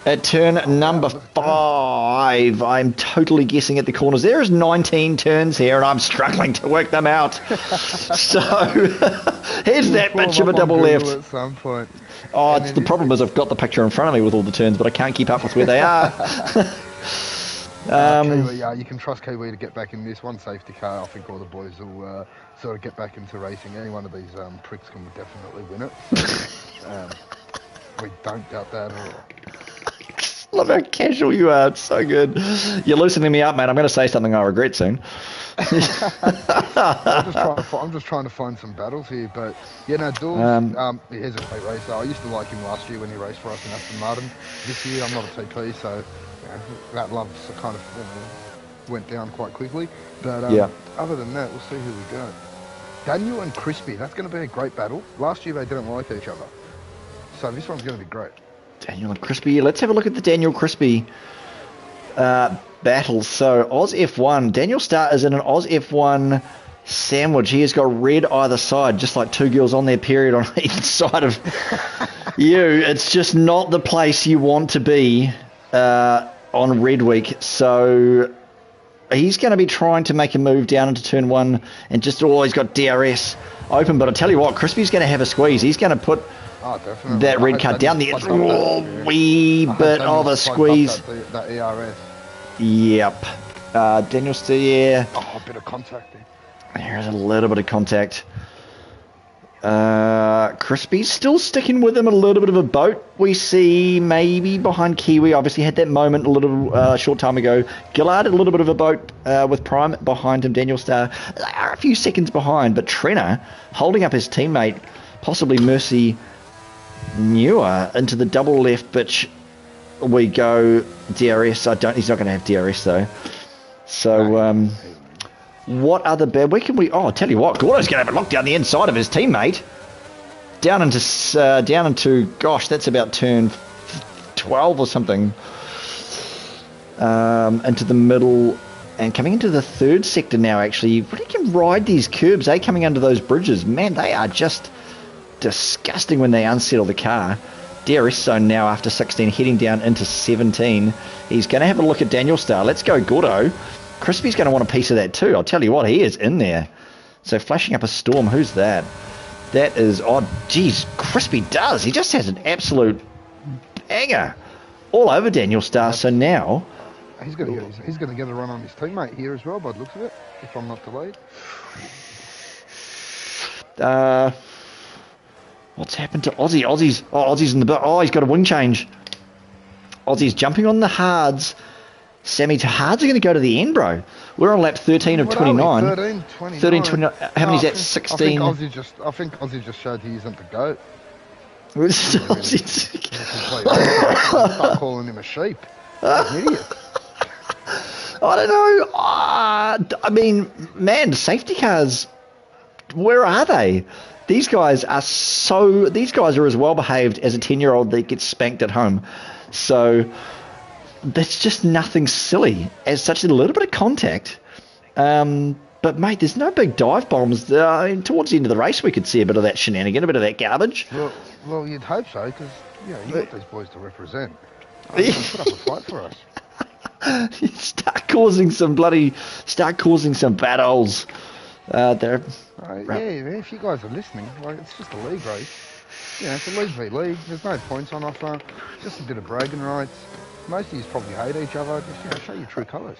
[SPEAKER 1] at turn number 5. I'm totally guessing at the corners. There is 19 turns here, and I'm struggling to work them out. So, here's that bitch of a double left.
[SPEAKER 2] At some point.
[SPEAKER 1] Oh, the problem is I've got the picture in front of me with all the turns, but I can't keep up with where they are.
[SPEAKER 2] Kiwi, you can trust Kiwi to get back in this one safety car. I think all the boys will sort of get back into racing. Any one of these pricks can definitely win it. So, we don't doubt that at all.
[SPEAKER 1] Love how casual you are. It's so good. You're loosening me up, mate. I'm going to say something I regret soon.
[SPEAKER 2] I'm just trying to find some battles here, but Duels. Here's a great racer. I used to like him last year when he raced for us in Aston Martin. This year I'm not a TP, so that love kind of went down quite quickly. But other than that, we'll see who we got. Daniel and Crispy. That's going to be a great battle. Last year they didn't like each other, so this one's going to be great.
[SPEAKER 1] Daniel and Crispy. Let's have a look at the Daniel Crispy battle. So Oz F1. Daniel Starr is in an Oz F1 sandwich. He has got red either side, just like two girls on their period on each side of you. It's just not the place you want to be on Red Week. So he's going to be trying to make a move down into turn 1 and just he's got DRS open. But I tell you what, Crispy's going to have a squeeze. He's going to put that red card down the wee bit of a squeeze.
[SPEAKER 2] That ERS.
[SPEAKER 1] Yep. Daniel Steer.
[SPEAKER 2] Oh, a bit of contact there.
[SPEAKER 1] There's a little bit of contact. Crispy's still sticking with him a little bit of a boat. We see maybe behind Kiwi. Obviously had that moment a little short time ago. Gillard a little bit of a boat with Prime behind him. Daniel Starr a few seconds behind, but Trenner holding up his teammate, possibly Mercy Newer into the double left, bitch. We go DRS. He's not going to have DRS though. So what other bad? Where can we? Oh, I'll tell you what. Gordo's going to have a look down the inside of his teammate. Down into. Gosh, that's about turn 12 or something. Into the middle and coming into the third sector now. Actually, but he can ride these curbs. Coming under those bridges, man, they are just disgusting when they unsettle the car. DRS zone now after 16, heading down into 17. He's going to have a look at Daniel Starr. Let's go, Gordo. Crispy's going to want a piece of that too. I'll tell you what, he is in there. So flashing up a storm. Who's that? That is, geez, Crispy does. He just has an absolute banger all over Daniel Starr. So now
[SPEAKER 2] he's going to get a run on his teammate here as well, by the looks of it, if I'm not delayed.
[SPEAKER 1] What's happened to Aussie? Aussie's in the boat. Oh, he's got a wing change. Aussie's jumping on the hards. Sammy, hards are going to go to the end, bro. We're on lap 13 of 29. 13, 29. How many's that? 16.
[SPEAKER 2] I think Aussie just showed he isn't the GOAT. Start calling him a sheep. He's an idiot.
[SPEAKER 1] I don't know. I mean, man, safety cars, where are they? These guys are as well behaved as a 10-year-old that gets spanked at home. So that's just nothing silly. As such, a little bit of contact. But, mate, there's no big dive bombs. Towards the end of the race, we could see a bit of that shenanigan, a bit of that garbage.
[SPEAKER 2] Well, you'd hope so, because you want these boys to represent. Put up a fight for us.
[SPEAKER 1] Start causing some battles.
[SPEAKER 2] If you guys are listening, it's just a league race. It's a league v league. There's no points on offer. Just a bit of bragging rights. Most of you probably hate each other. Just show your true colours.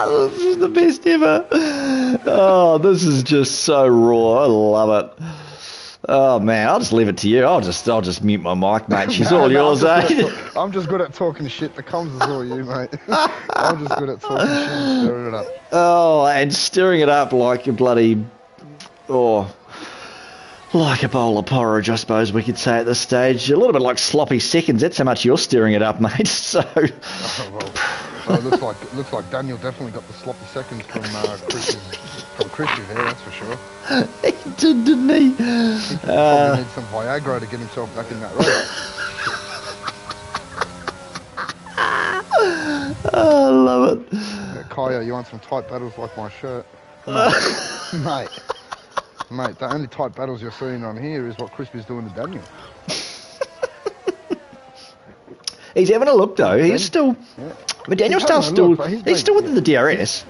[SPEAKER 1] This is the best ever. Oh, this is just so raw. I love it. Oh man, I'll just leave it to you. I'll just mute my mic, mate. She's all yours, eh?
[SPEAKER 2] I'm just good at talking shit. The comms is all you, mate. I'm just good at talking shit and stirring it up.
[SPEAKER 1] Oh, and stirring it up like a bloody, like a bowl of porridge, I suppose we could say at this stage. A little bit like sloppy seconds. That's how much you're stirring it up, mate. So.
[SPEAKER 2] So it looks like Daniel definitely got the sloppy seconds from Chris's there, that's for sure.
[SPEAKER 1] He did, didn't he?
[SPEAKER 2] He probably needs some Viagra to get himself back in that race.
[SPEAKER 1] Oh, I love it.
[SPEAKER 2] Yeah, Kaya, you want some tight battles like my shirt? Mate, the only tight battles you're seeing on here is what Crispy's doing to Daniel.
[SPEAKER 1] He's having a look though. He's still. Yeah. I mean, Daniel Starr's still. He's still within the DRS.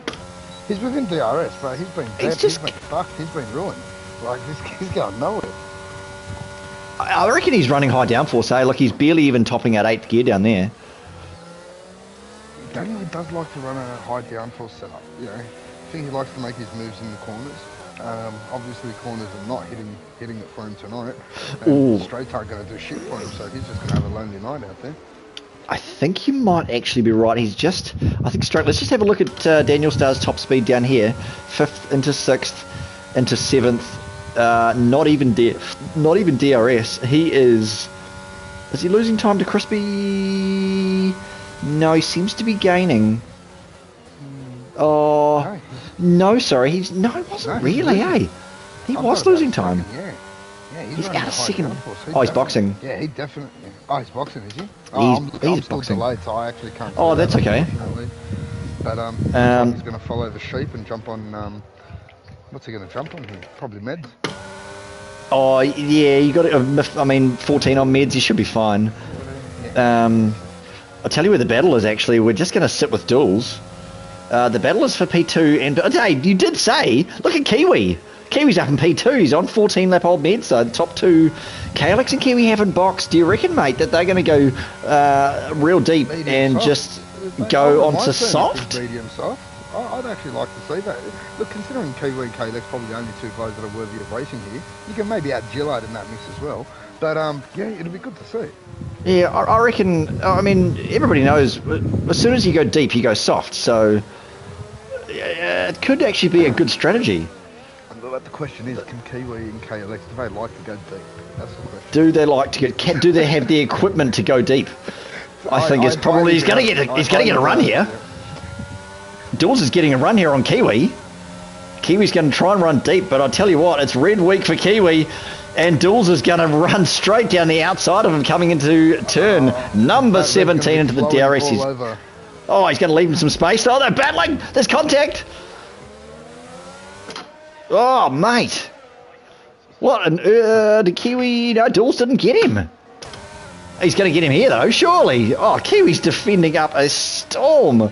[SPEAKER 2] He's within DRS, but he's been dead. He's been fucked. He's been ruined. Like he's going nowhere.
[SPEAKER 1] I reckon he's running high downforce. Look, he's barely even topping out 8th gear down there.
[SPEAKER 2] Daniel does like to run a high downforce setup. I think he likes to make his moves in the corners. Obviously, corners are not hitting it for him tonight. Straights aren't going to do shit for him, so he's just going to have a lonely night out there.
[SPEAKER 1] I think you might actually be right. He's just, I think, straight. Let's just have a look at Daniel Starr's top speed down here. 5th into 6th into 7th. Not even DRS. He is he losing time to Crispy? No, he seems to be gaining. Oh, no, sorry. He wasn't really, eh? He was losing time.
[SPEAKER 2] He's
[SPEAKER 1] out of second. He's boxing.
[SPEAKER 2] Yeah, he definitely. Oh, he's boxing, is he?
[SPEAKER 1] He's
[SPEAKER 2] still
[SPEAKER 1] boxing.
[SPEAKER 2] Delayed, so I actually can't.
[SPEAKER 1] Oh, that's okay.
[SPEAKER 2] But he's going to follow the sheep and jump on. What's he going to jump on here? Probably meds.
[SPEAKER 1] Oh yeah, you got it. 14 on meds. You should be fine. I'll tell you where the battle is. Actually, we're just going to sit with duels. The battle is for P2 and. Hey, you did say. Look at Kiwi. Kiwi's up in P2. He's on 14 lap old meds. So the top two, KLX and Kiwi haven't boxed. Do you reckon, mate, that they're going to go real deep medium and soft. Just go onto soft?
[SPEAKER 2] Medium soft. I'd actually like to see that. Look, considering Kiwi and KLX probably the only two guys that are worthy of racing here, you can maybe add Gillard in that mix as well. But it'll be good to see.
[SPEAKER 1] Yeah, I reckon. I mean, everybody knows as soon as you go deep, you go soft. So it could actually be a good strategy.
[SPEAKER 2] But the question is, can Kiwi and KLX, do they like to go deep? That's the question.
[SPEAKER 1] Do they like to do they have the equipment to go deep? I think it's probably he's going to get a run here. Yeah. Dawes is getting a run here on Kiwi. Kiwi's going to try and run deep, but I tell you what, it's red week for Kiwi, and Dawes is going to run straight down the outside of him, coming into turn number 17 into the DRS. He's going to leave him some space. Oh, they're battling. There's contact. Oh, mate. What the Kiwi... No, Dawes didn't get him. He's going to get him here, though, surely. Oh, Kiwi's defending up a storm.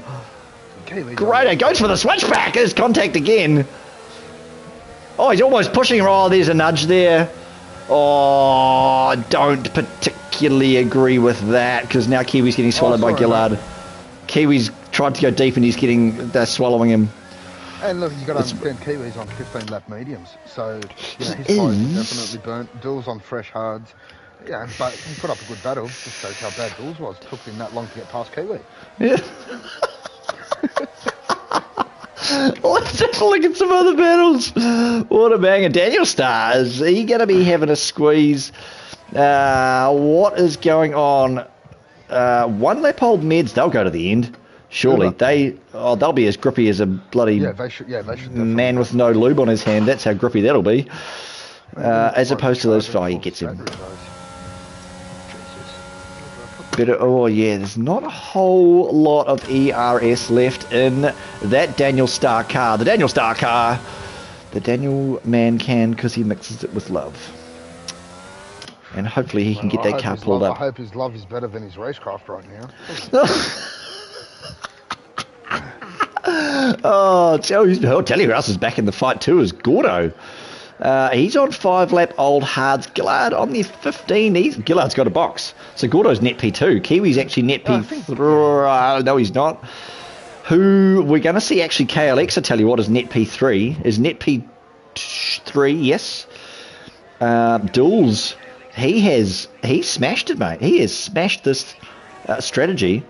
[SPEAKER 1] Great, goes for the switchback. There's contact again. Oh, he's almost pushing him. Oh, there's a nudge there. Oh, I don't particularly agree with that, because now Kiwi's getting swallowed by Gillard. Mate. Kiwi's tried to go deep, and they're swallowing him.
[SPEAKER 2] And look, you've got to understand, Kiwi's on 15 lap mediums, so his tyres are definitely burnt. Dawes on fresh hards. Yeah, but he put up a good battle. Just shows how bad Dawes was. Took him that long to get past Kiwi.
[SPEAKER 1] Yeah. Let's have a look at some other battles. What a banger. Daniel Starr, is he going to be having a squeeze? What is going on? 1 lap old meds, they'll go to the end. Surely. They'll be as grippy as a bloody
[SPEAKER 2] they should
[SPEAKER 1] man with no lube on his hand. That's how grippy that'll be. As opposed to those, he gets him. There's not a whole lot of ERS left in that Daniel Starr car. The Daniel Starr car, the Daniel man can, because he mixes it with love. And hopefully he can get that car pulled up.
[SPEAKER 2] I hope his love is better than his racecraft right now.
[SPEAKER 1] I'll tell you who else is back in the fight too is Gordo. He's on 5-lap old hards. Gillard on the 15. Gillard's got a box. So Gordo's net P2. Kiwi's actually net P3. No, he's not. Who we're going to see actually KLX, I tell you what, is net P3. Is net P3, yes. Duels, he smashed it, mate. He has smashed this strategy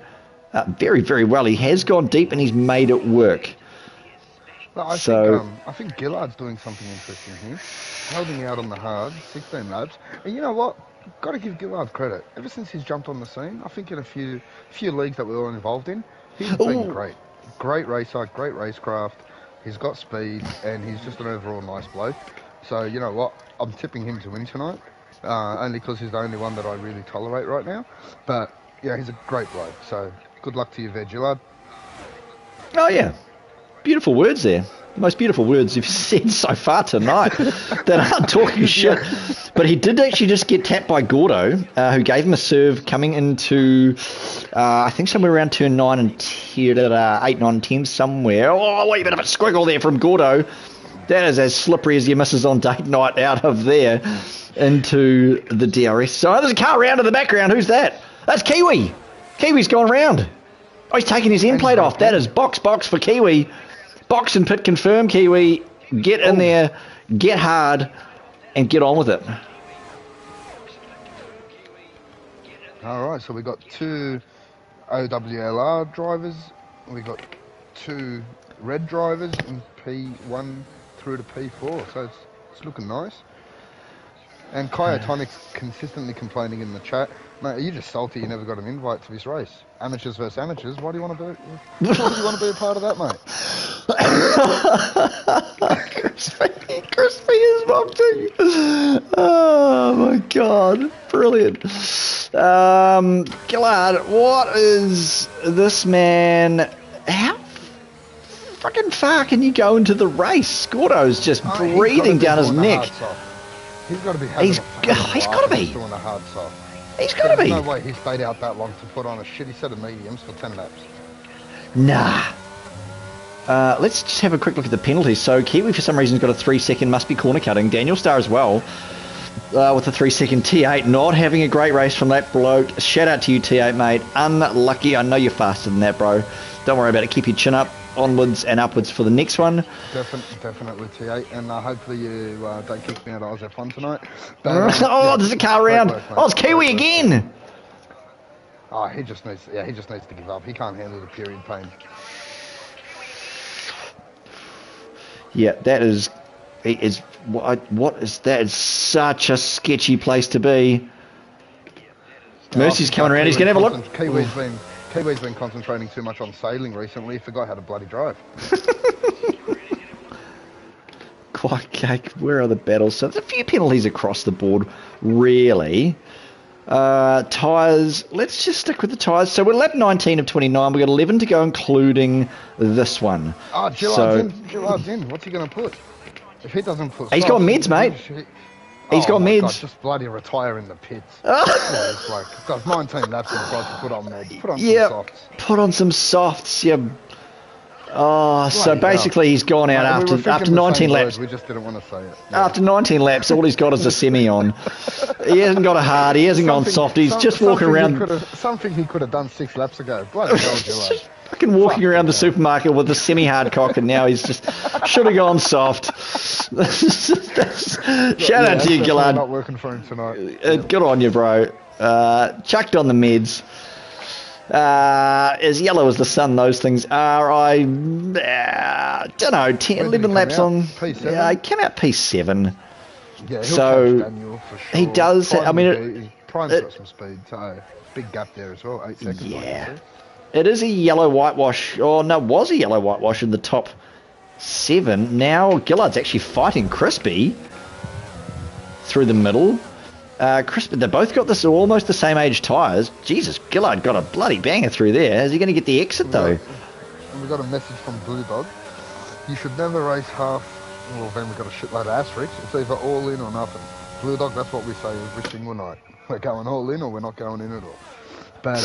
[SPEAKER 1] very, very well. He has gone deep and he's made it work.
[SPEAKER 2] Well, I think Gillard's doing something interesting here. Holding out on the hard, 16 laps. And you know what? Got to give Gillard credit. Ever since he's jumped on the scene, I think in a few leagues that we were all involved in, he's been great. Great racer, great racecraft. He's got speed, and he's just an overall nice bloke. So, you know what? I'm tipping him to win tonight, only because he's the only one that I really tolerate right now. But, yeah, he's a great bloke. So, good luck to you there, Gillard.
[SPEAKER 1] Oh, yeah. Beautiful words there. The most beautiful words you've said so far tonight that aren't talking shit. But he did actually just get tapped by Gordo, who gave him a serve coming into, I think somewhere around turn 9 and 10, 8, 9, 10 somewhere. Oh, wait a bit of a squiggle there from Gordo. That is as slippery as your missus on date night out of there into the DRS. So there's a car around in the background. Who's that? That's Kiwi. Kiwi's gone round. Oh, he's taking his end plate off. That is box for Kiwi. Box and pit confirm, Kiwi. Get in there, get hard, and get on with it.
[SPEAKER 2] All right, so we got 2 OWLR drivers. We got 2 red drivers in P1 through to P4. So it's looking nice. And Kyotonic's consistently complaining in the chat, mate, are you just salty you never got an invite to this race? Amateurs versus amateurs. Why do you want to be a part of that, mate?
[SPEAKER 1] Crispy is boxing. Oh my god, brilliant. Gillard, what is this man? How fucking far can you go into the race? Gordo's just breathing down his neck.
[SPEAKER 2] He's got to be having
[SPEAKER 1] he's got to be
[SPEAKER 2] doing a hard soft.
[SPEAKER 1] He's got to be.
[SPEAKER 2] No way he stayed out that long to put on a shitty set of mediums for 10 laps.
[SPEAKER 1] Nah. Let's just have a quick look at the penalties. So Kiwi for some reason has got a 3-second must be corner cutting. Daniel Starr as well with a 3-second T8. Not having a great race from that bloke. Shout out to you T8 mate. Unlucky. I know you're faster than that bro. Don't worry about it. Keep your chin up. Onwards and upwards for the next one.
[SPEAKER 2] Definitely T8, and hopefully you don't kick me out of AUSF1 tonight. But,
[SPEAKER 1] there's a car around. It's Kiwi again.
[SPEAKER 2] Oh, he just needs to give up. He can't handle the period pain.
[SPEAKER 1] Yeah, that is what is that? It's such a sketchy place to be. Mercy's coming around. He's going to have a look.
[SPEAKER 2] Kiwi's been concentrating too much on sailing recently. He forgot how to bloody drive.
[SPEAKER 1] Quite cake. Where are the battles? So there's a few penalties across the board, really. Tyres. Let's just stick with the tyres. So we're lap 19 of 29. We've got 11 to go, including this one.
[SPEAKER 2] Oh, Gillard's in. What's he going to put? If he doesn't put...
[SPEAKER 1] He's got meds, mate. He's got meds.
[SPEAKER 2] God, just bloody retire in the pits. It's like, got 19 laps and got to put on meds. Put on some softs.
[SPEAKER 1] Put on some softs, yeah. Oh, so basically he's gone out after 19 laps.
[SPEAKER 2] We just didn't want to say it. Yeah.
[SPEAKER 1] After 19 laps, all he's got is a semi on. He hasn't got a hard. He hasn't gone soft. He's just walking around.
[SPEAKER 2] Something he could have done 6 laps ago. Bloody hell, Gillard.
[SPEAKER 1] Fucking walking around the supermarket with a semi-hard cock, and now he's just should have gone soft. Shout out to you, Gillard.
[SPEAKER 2] Not working for him tonight.
[SPEAKER 1] Good on you, bro. Chucked on the meds. As yellow as the sun, those things are. I don't know. 11 laps on.
[SPEAKER 2] P7?
[SPEAKER 1] Yeah, he came out P7.
[SPEAKER 2] Yeah,
[SPEAKER 1] so
[SPEAKER 2] Daniel for sure.
[SPEAKER 1] he does. I mean,
[SPEAKER 2] Prime's got some speed, so big gap there as well. 8 seconds.
[SPEAKER 1] Yeah. It is a yellow whitewash. Oh, no, it was a yellow whitewash in the top 7. Now Gillard's actually fighting Crispy through the middle. Crispy, they both got this almost the same age tyres. Jesus, Gillard got a bloody banger through there. Is he going to get the exit though?
[SPEAKER 2] We got a message from Blue Dog. You should never race half. Well, then we got a shitload of asterisks. It's either all in or nothing. Blue Dog, that's what we say every single night. We're going all in or we're not going in at all. But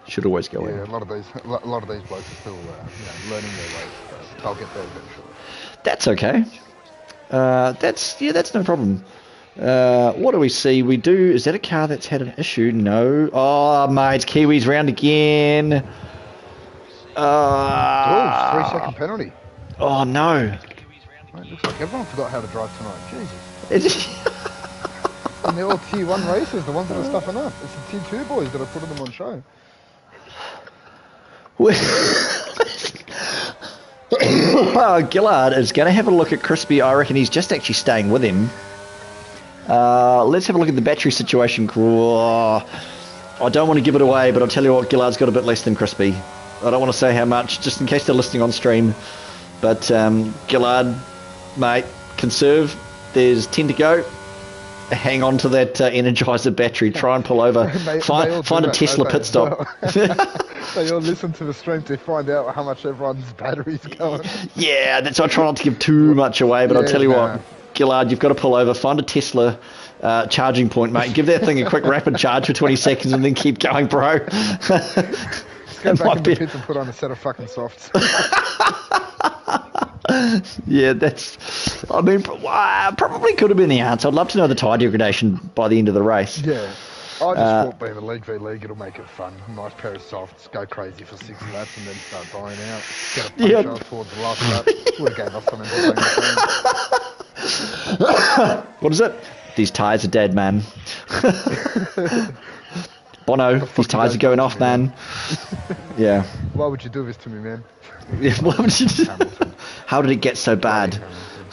[SPEAKER 1] should always go in.
[SPEAKER 2] Yeah, a lot of these blokes are still learning their ways. So they'll get there eventually.
[SPEAKER 1] That's okay. That's no problem. What do we see? We do. Is that a car that's had an issue? No. Oh, mate, Kiwi's round again.
[SPEAKER 2] 3-second penalty.
[SPEAKER 1] Oh no.
[SPEAKER 2] Mate, looks like everyone forgot how to drive tonight. Jesus. And they're all tier 1 races, the ones that are stuffing up. It's the tier 2 boys that are putting them on show.
[SPEAKER 1] Gillard is going to have a look at Crispy. I reckon he's just actually staying with him. Let's have a look at the battery situation. Oh, I don't want to give it away, but I'll tell you what, Gillard's got a bit less than Crispy. I don't want to say how much, just in case they're listening on stream. But Gillard, mate, conserve. There's 10 to go. Hang on to that Energizer battery. Try and pull over. Find a Tesla pit stop.
[SPEAKER 2] They all listen to the stream to find out how much everyone's battery's going.
[SPEAKER 1] Yeah, that's why I try not to give too much away. But I'll tell you what, Gillard, you've got to pull over. Find a Tesla charging point, mate. Give that thing a quick rapid charge for 20 seconds and then keep going, bro.
[SPEAKER 2] Go back in the pits and put on a set of fucking softs.
[SPEAKER 1] Yeah, I mean, probably could have been the answer. I'd love to know the tyre degradation by the end of the race.
[SPEAKER 2] Yeah. I just thought being a League v League, it'll make it fun. Nice pair of softs, go crazy for 6 laps and then start dying out. Get a punch out towards the last lap. Would have gave us something.
[SPEAKER 1] What is it? These tyres are dead, man. Bono, these tyres are going off, man. Yeah.
[SPEAKER 2] Why would you do this to me, man?
[SPEAKER 1] Yeah, what would you do? How did it get so bad?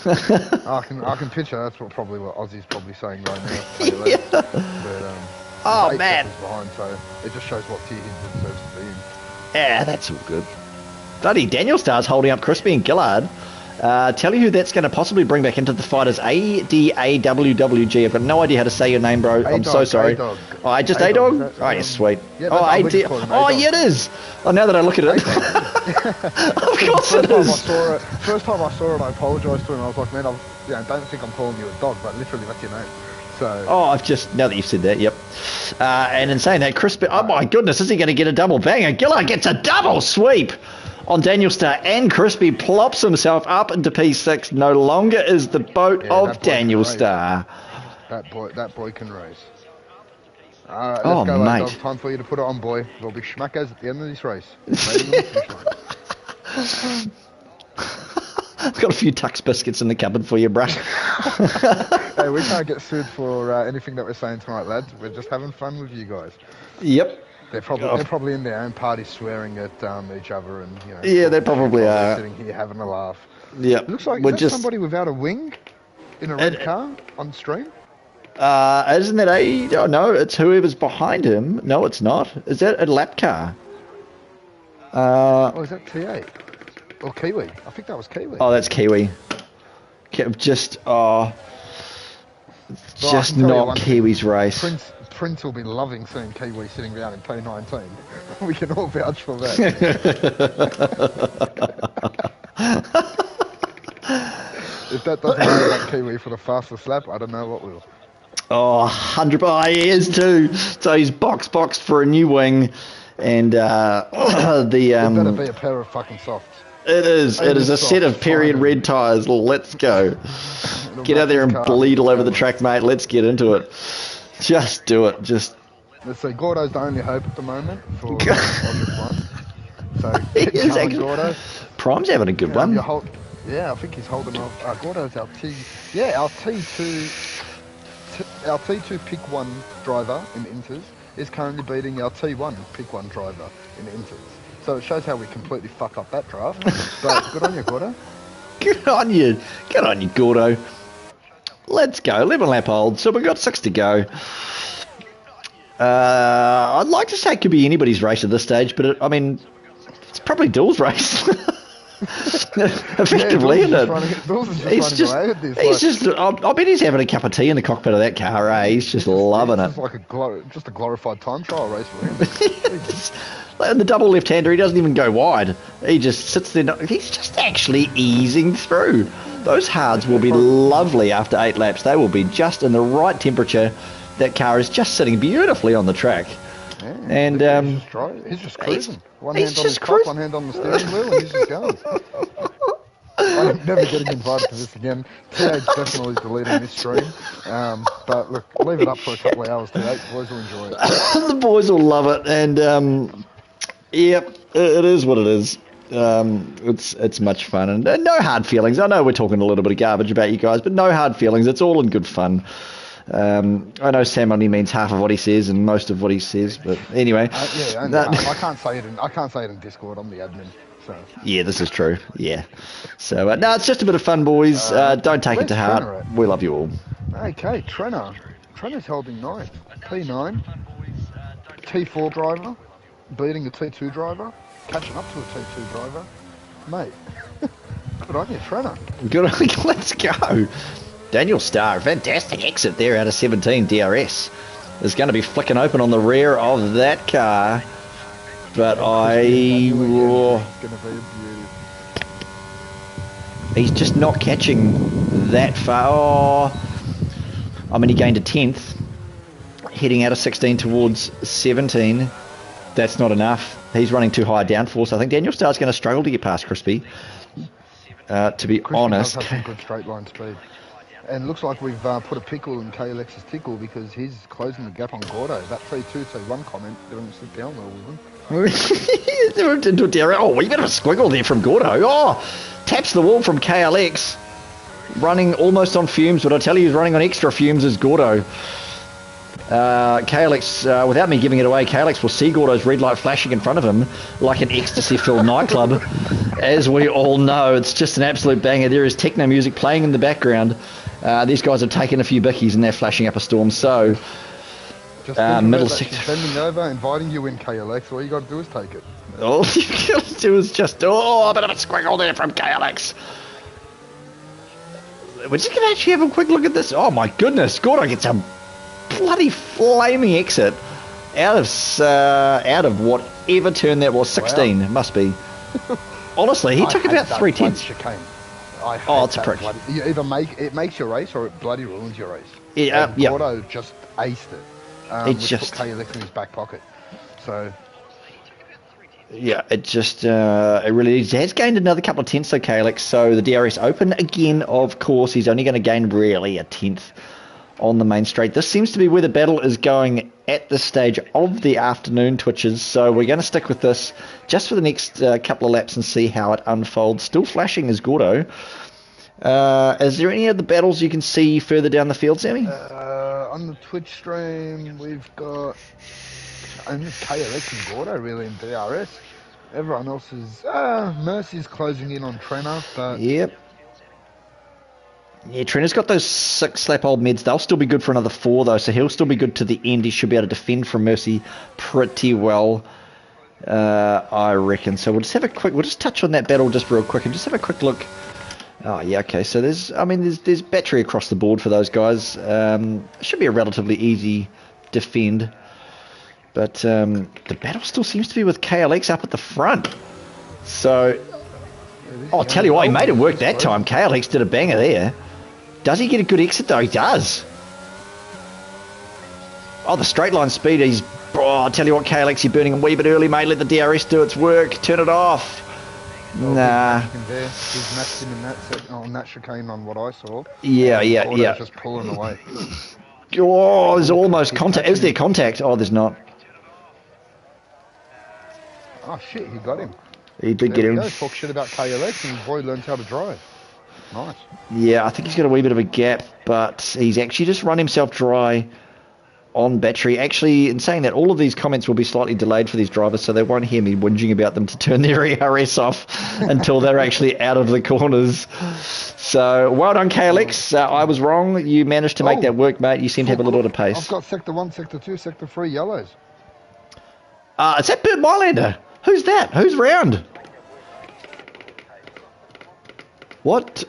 [SPEAKER 2] I can picture that's what Aussie's probably saying right now.
[SPEAKER 1] Yeah.
[SPEAKER 2] But,
[SPEAKER 1] man.
[SPEAKER 2] Behind, so it just shows what tier he deserves to be in.
[SPEAKER 1] Yeah, that's all good. Bloody Daniel Star's holding up Crispy and Gillard. Tell you who that's going to possibly bring back into the fight is ADAWWG. I've got no idea how to say your name, bro. I'm so sorry.
[SPEAKER 2] A-Dog.
[SPEAKER 1] Oh, just A-Dog? Oh, yeah, sweet.
[SPEAKER 2] Yeah,
[SPEAKER 1] oh, AD. Oh, yeah, it is. Oh, now that I look at it. Of course it is.
[SPEAKER 2] First time I saw it, I apologised to him. I was like, man, don't think I'm calling you a dog, but literally that's your name. So.
[SPEAKER 1] Oh, now that you've said that, yep. And in saying that, Crispy, oh my goodness, is he going to get a double banger? Gillard gets a double sweep on Daniel Star, and Crispy plops himself up into P6. No longer is the boat of Daniel Star.
[SPEAKER 2] That boy can race.
[SPEAKER 1] Let's
[SPEAKER 2] go,
[SPEAKER 1] mate.
[SPEAKER 2] Dog. Time for you to put it on, boy. There'll be schmackers at the end of this race.
[SPEAKER 1] I've got a few Tux biscuits in the cupboard for you, bruh.
[SPEAKER 2] Hey, we can't get sued for anything that we're saying tonight, lads. We're just having fun with you guys.
[SPEAKER 1] Yep.
[SPEAKER 2] They're probably in their own party swearing at each other and
[SPEAKER 1] Yeah, they probably are
[SPEAKER 2] sitting here having a laugh.
[SPEAKER 1] Yeah.
[SPEAKER 2] It looks like is that somebody without a wing in a red car on stream.
[SPEAKER 1] Isn't that Oh no, it's whoever's behind him. No, it's not. Is that a lap car?
[SPEAKER 2] Is that T8 or Kiwi? I think that was Kiwi.
[SPEAKER 1] Oh, that's Kiwi. Just not Kiwi's race.
[SPEAKER 2] Prince will be loving seeing Kiwi sitting down in P19. We can all vouch for that. If that doesn't make that Kiwi for the fastest lap, I don't know what will.
[SPEAKER 1] Oh, 100. Oh, he is too. So he's boxed for a new wing, and
[SPEAKER 2] It better be a pair of fucking softs.
[SPEAKER 1] It is. It is a set of period red tyres. Let's go. Get out there and bleed all over the track, mate. Let's get into it. Just do it.
[SPEAKER 2] Let's see. Gordo's the only hope at the moment for OWLR1. So
[SPEAKER 1] he is actually.
[SPEAKER 2] Gordo.
[SPEAKER 1] Prime's having a good one.
[SPEAKER 2] I think he's holding off. Gordo's our T2. Our T2 pick 1 driver in Inters is currently beating our T1 pick 1 driver in Inters. So it shows how we completely fuck up that draft. But good on you, Gordo.
[SPEAKER 1] Good on you, Gordo. Let's go. 11 lap hold. So we've got 6 to go. I'd like to say it could be anybody's race at this stage, but it's probably Dool's race. Effectively, isn't it? I bet he's having a cup of tea in the cockpit of that car, eh? He's just loving it.
[SPEAKER 2] It's like a glorified time trial race for him.
[SPEAKER 1] And the double left-hander, he doesn't even go wide. He just sits there. He's just actually easing through. Those hards will be lovely after 8 laps. They will be just in the right temperature. That car is just sitting beautifully on the track.
[SPEAKER 2] Yeah,
[SPEAKER 1] and
[SPEAKER 2] he's just cruising. One hand on the steering wheel and he's just going. I never getting invited to this again. TH definitely is deleting this stream. But look, leave it up for a couple of hours, TH. Boys will enjoy it.
[SPEAKER 1] The boys will love it, and yep, it is what it is. It's much fun, and no hard feelings. I know we're talking a little bit of garbage about you guys, but no hard feelings. It's all in good fun. I know Sam only means half of what he says and most of what he says, but anyway.
[SPEAKER 2] I can't say it in Discord. I'm the admin. So.
[SPEAKER 1] Yeah, this is true. Yeah. So no, it's just a bit of fun, boys. Don't take it to heart. We love you all.
[SPEAKER 2] Okay, Trenner. Trenner's holding 9th. P9. T4 driver. Beating a T2 driver. Catching up to a T2 driver. Mate. Good on you, Trenner.
[SPEAKER 1] Good on you. Let's go. Daniel Starr, fantastic exit there out of 17. DRS is going to be flicking open on the rear of that car. But he's just not catching that far. Oh, I mean, he gained a 10th, heading out of 16 towards 17. That's not enough. He's running too high downforce. I think Daniel Starr's going to struggle to get past Crispy. To be honest,
[SPEAKER 2] does have some good straight line speed. And looks like we've put a pickle in KLX's tickle because he's closing the gap on Gordo. That 3-2, 2-1 comment didn't sit down well with him.
[SPEAKER 1] Oh, we got a squiggle there from Gordo. Oh, taps the wall from KLX. Running almost on fumes, but I tell you, he's running on extra fumes as Gordo. KLX, without me giving it away, KLX will see Gordo's red light flashing in front of him like an ecstasy-filled nightclub. As we all know, it's just an absolute banger. There is techno music playing in the background. These guys have taken a few bickies and they're flashing up a storm. So, middle sector.
[SPEAKER 2] Bending over, inviting you in, KLX. All you got to do is take it.
[SPEAKER 1] All you got to do is just, a bit of a squiggle there from KLX. We're just going to actually have a quick look at this. Oh my goodness, Gordo gets a bloody flaming exit out of whatever turn that was. 16. Wow. It must be. Honestly, he took about 3/10. It's a prick.
[SPEAKER 2] You either it makes your race or it bloody ruins your race.
[SPEAKER 1] Yeah,
[SPEAKER 2] Gordo just aced it. He just put KLX in his back pocket. So.
[SPEAKER 1] Yeah, it just it really has gained another couple of tenths. So KLX, so the DRS open again. Of course, he's only going to gain really a tenth on the main straight. This seems to be where the battle is going at this stage of the afternoon, Twitches. So we're going to stick with this just for the next couple of laps and see how it unfolds. Still flashing is Gordo. Is there any other battles you can see further down the field, Sammy?
[SPEAKER 2] On the Twitch stream, we've got only KLX and Gordo really in DRS. Everyone else is... Mercy's closing in on Trenner, but...
[SPEAKER 1] Yep. Yeah, Trenner's got those 6 slap old meds. They'll still be good for another 4, though, so he'll still be good to the end. He should be able to defend from Mercy pretty well, I reckon. So we'll just touch on that battle just real quick and just have a quick look. Oh, yeah, okay. So there's battery across the board for those guys. Should be a relatively easy defend. But the battle still seems to be with KLX up at the front. So, I'll tell you what, he made it work that time. KLX did a banger there. Does he get a good exit, though? He does. Oh, the straight line speed. I'll tell you what, KLX, you're burning a wee bit early, mate. Let the DRS do its work. Turn it off. Nah.
[SPEAKER 2] He's matched him in that chicane on what I saw.
[SPEAKER 1] Yeah.
[SPEAKER 2] Just pulling away.
[SPEAKER 1] Oh, there's almost contact. Is there contact? Oh, there's not.
[SPEAKER 2] Oh, shit, he got him.
[SPEAKER 1] He did get him.
[SPEAKER 2] Talk shit about KLX and the boy learns how to drive. Nice.
[SPEAKER 1] Yeah, I think he's got a wee bit of a gap, but he's actually just run himself dry on battery. Actually, in saying that, all of these comments will be slightly delayed for these drivers, so they won't hear me whinging about them to turn their ERS off until they're actually out of the corners. So, well done, KLX. I was wrong. You managed to make that work, mate. You seem to have a little bit of pace.
[SPEAKER 2] I've got Sector 1, Sector 2, Sector 3 yellows.
[SPEAKER 1] Is that Bert Mylander? Who's that? Who's round? What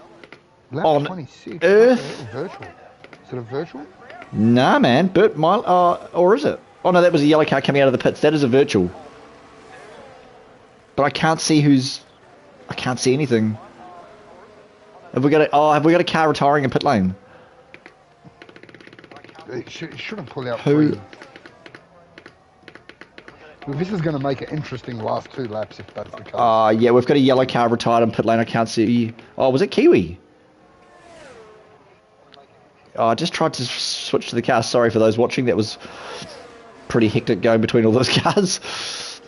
[SPEAKER 2] Lap
[SPEAKER 1] on
[SPEAKER 2] 26.
[SPEAKER 1] earth?
[SPEAKER 2] Virtual. Is it a virtual?
[SPEAKER 1] Nah, man. Bert Mylander. Or is it? Oh, no, that was a yellow car coming out of the pits. That is a virtual. But I can't see I can't see anything. Have we got a car retiring in pit lane?
[SPEAKER 2] It shouldn't pull out.
[SPEAKER 1] Who?
[SPEAKER 2] This is going to make an interesting last 2 laps if that's the case.
[SPEAKER 1] Yeah, we've got a yellow car retired on pit lane. I can't see. Oh, was it Kiwi? Oh, I just tried to switch to the car. Sorry for those watching. That was pretty hectic going between all those cars.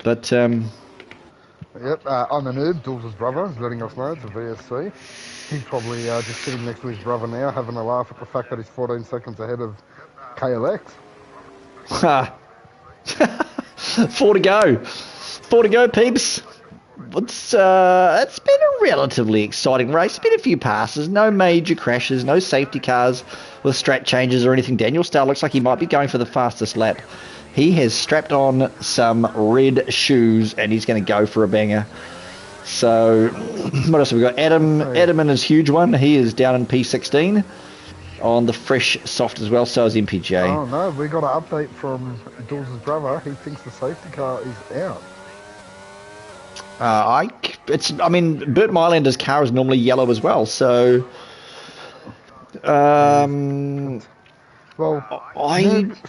[SPEAKER 1] But,
[SPEAKER 2] Yep, I'm a noob. Dulce's brother is letting us know it's a VSC. He's probably just sitting next to his brother now, having a laugh at the fact that he's 14 seconds ahead of KLX.
[SPEAKER 1] 4 to go. 4 to go, peeps. It's been a relatively exciting race. Been a few passes, no major crashes, no safety cars with strat changes or anything. Daniel Starr looks like he might be going for the fastest lap. He has strapped on some red shoes and he's going to go for a banger. So, what else have we got? Adam in his huge one. He is down in P16 on the fresh soft as well. So is MPJ.
[SPEAKER 2] Oh no, we got an update from Dulce's brother. He thinks the safety car is out.
[SPEAKER 1] I mean, Bert Mylander's car is normally yellow as well. So,
[SPEAKER 2] well, since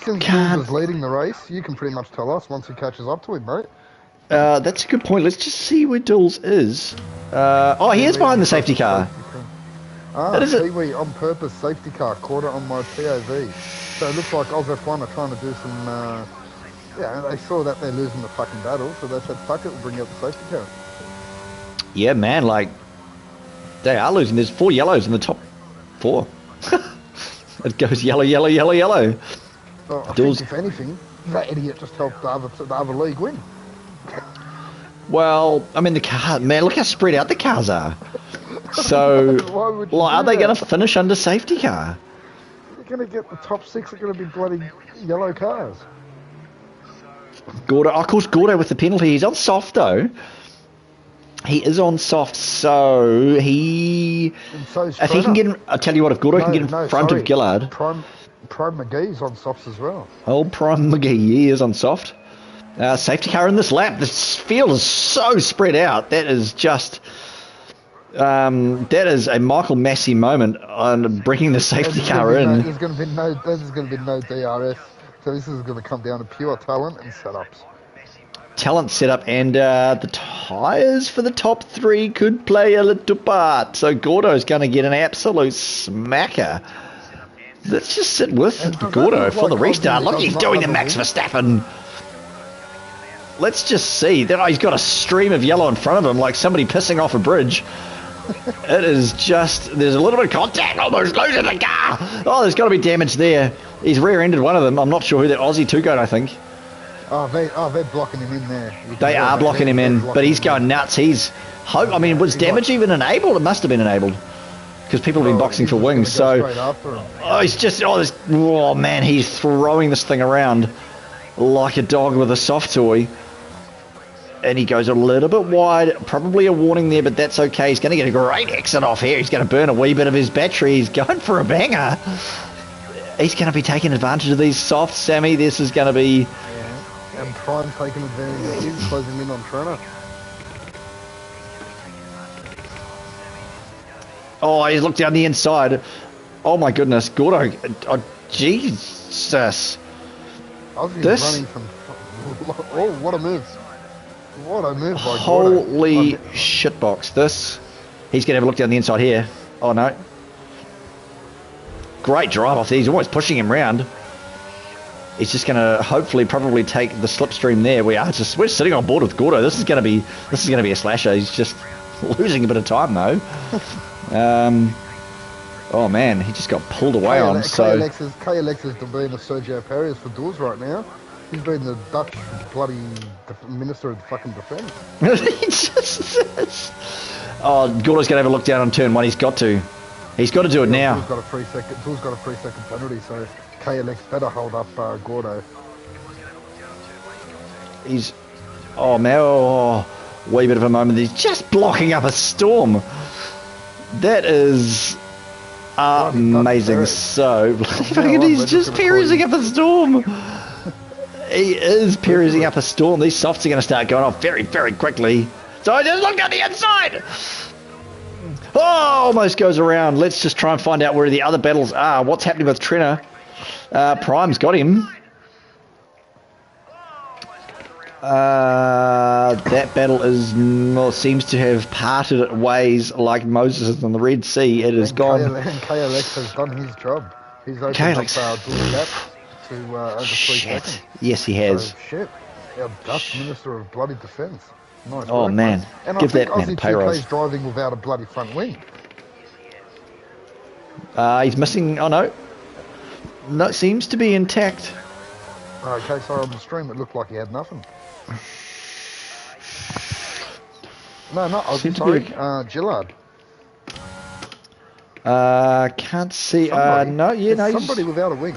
[SPEAKER 2] Dulce is leading the race, you can pretty much tell us once he catches up to him, mate.
[SPEAKER 1] That's a good point. Let's just see where Dulce is. He is behind the safety car.
[SPEAKER 2] Kiwi on purpose safety car, quarter on my POV. So it looks like AUSF1 are trying to do some, they saw that they're losing the fucking battle, so they said, fuck it, we'll bring out the safety car. Yeah,
[SPEAKER 1] man, like, they are losing. There's 4 yellows in the top 4. It goes yellow, yellow, yellow, yellow.
[SPEAKER 2] Well, I think, if anything, that idiot just helped the other league win.
[SPEAKER 1] Well, I mean, the car, man, look how spread out the cars are. So, are they going to finish under safety car?
[SPEAKER 2] They're going to get the top 6 are going to be bloody yellow cars.
[SPEAKER 1] Gordo, of course, Gordo with the penalty. He's on soft, though. He is on soft, so he... if he can get in, I'll tell you what, if Gordo can get in front of Gillard...
[SPEAKER 2] Prime McGee's on softs as well.
[SPEAKER 1] Old Prime McGee, he is on soft. Safety car in this lap. This field is so spread out. That is just... that is a Michael Massey moment on bringing the safety car in.
[SPEAKER 2] There's going to be no DRS, so this is going to come down to pure talent and setups.
[SPEAKER 1] Talent setup, and the tyres for the top 3 could play a little part. So Gordo's going to get an absolute smacker. Let's just sit with Gordo for the restart. Look, he's doing the Max Verstappen. Let's just see. He's got a stream of yellow in front of him, like somebody pissing off a bridge. It is just, there's a little bit of contact, almost losing the car. Oh, there's got to be damage there. He's rear-ended one of them. I'm not sure who that Aussie two-goat, I think.
[SPEAKER 2] They're blocking him in there.
[SPEAKER 1] They are blocking him in, but he's going nuts. Was damage even enabled? It must have been enabled. Because people have been boxing for wings, so... man, he's throwing this thing around like a dog with a soft toy. And he goes a little bit wide, probably a warning there, but that's okay. He's going to get a great exit off here. He's going to burn a wee bit of his battery. He's going for a banger. He's going to be taking advantage of these softs, Sammy. This is going to be...
[SPEAKER 2] And Prime taking advantage of him, closing in on Trena.
[SPEAKER 1] Oh, he's looked down the inside. Oh my goodness, Gordo. Oh, Jesus.
[SPEAKER 2] Running from... Oh, what a move. What a move by Gordo.
[SPEAKER 1] Holy shitbox. He's going to have a look down the inside here. Oh no. Great drive off there. He's almost pushing him round. He's just going to hopefully probably take the slipstream there. We're sitting on board with Gordo. This is going to be a slasher. He's just losing a bit of time though. Oh man, he just got pulled away on. So
[SPEAKER 2] KLX is being a Sergio Perez for Dulce right now. He's been the Dutch bloody Minister of fucking Defence.
[SPEAKER 1] He just is. Oh, Gordo's going to have a look down on turn 1. He's got to do it now.
[SPEAKER 2] Dulce's got a 3-second penalty, so KLX better hold up Gordo.
[SPEAKER 1] He's... Oh, man. Oh, wee bit of a moment. He's just blocking up a storm. That is amazing. So, he's just piercing up a storm. He is piercing up a storm. These softs are going to start going off very, very quickly. So I just look on the inside. Oh, almost goes around. Let's just try and find out where the other battles are. What's happening with Trena? Prime's got him. That battle seems to have parted ways like Moses in the Red Sea. It is gone.
[SPEAKER 2] And KLX has done his job. He's opened
[SPEAKER 1] KLX.
[SPEAKER 2] up dual gaps to over 3 seconds.
[SPEAKER 1] Yes, he has.
[SPEAKER 2] So, shit. Our Dutch Minister of Bloody Defence. Nice
[SPEAKER 1] Oh,
[SPEAKER 2] work,
[SPEAKER 1] man.
[SPEAKER 2] mate. And
[SPEAKER 1] Give
[SPEAKER 2] I think
[SPEAKER 1] that man a
[SPEAKER 2] Aussie
[SPEAKER 1] pay
[SPEAKER 2] 2K's
[SPEAKER 1] rise.
[SPEAKER 2] driving without a bloody front wing.
[SPEAKER 1] He's missing... Oh, no. No, it seems to be intact.
[SPEAKER 2] Okay, so on the stream it looked like he had nothing. No, not Aussie, sorry. Gillard.
[SPEAKER 1] Can't see...
[SPEAKER 2] somebody without a wing.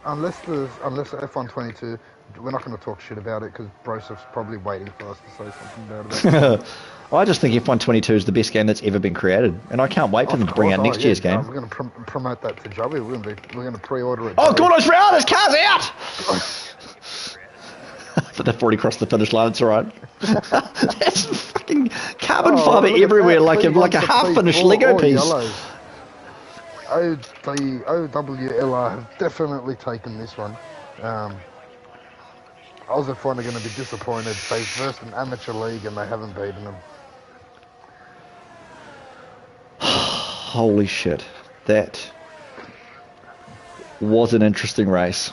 [SPEAKER 2] Unless the F122, we're not going to talk shit about it because Brosef's probably waiting for us to say something about it.
[SPEAKER 1] I just think F122 is the best game that's ever been created, and I can't wait for them to bring out next year's game.
[SPEAKER 2] We're going to promote that to Joey. We're going to pre-order it.
[SPEAKER 1] Oh, Gordo's round! His car's out! But they've already crossed the finish line. It's all right. That's fucking carbon fibre everywhere, like a half-finished Lego piece.
[SPEAKER 2] OWLR have definitely taken this one. AUSF1 are going to be disappointed. They've versed an amateur league and they haven't beaten them.
[SPEAKER 1] Holy shit. That was an interesting race.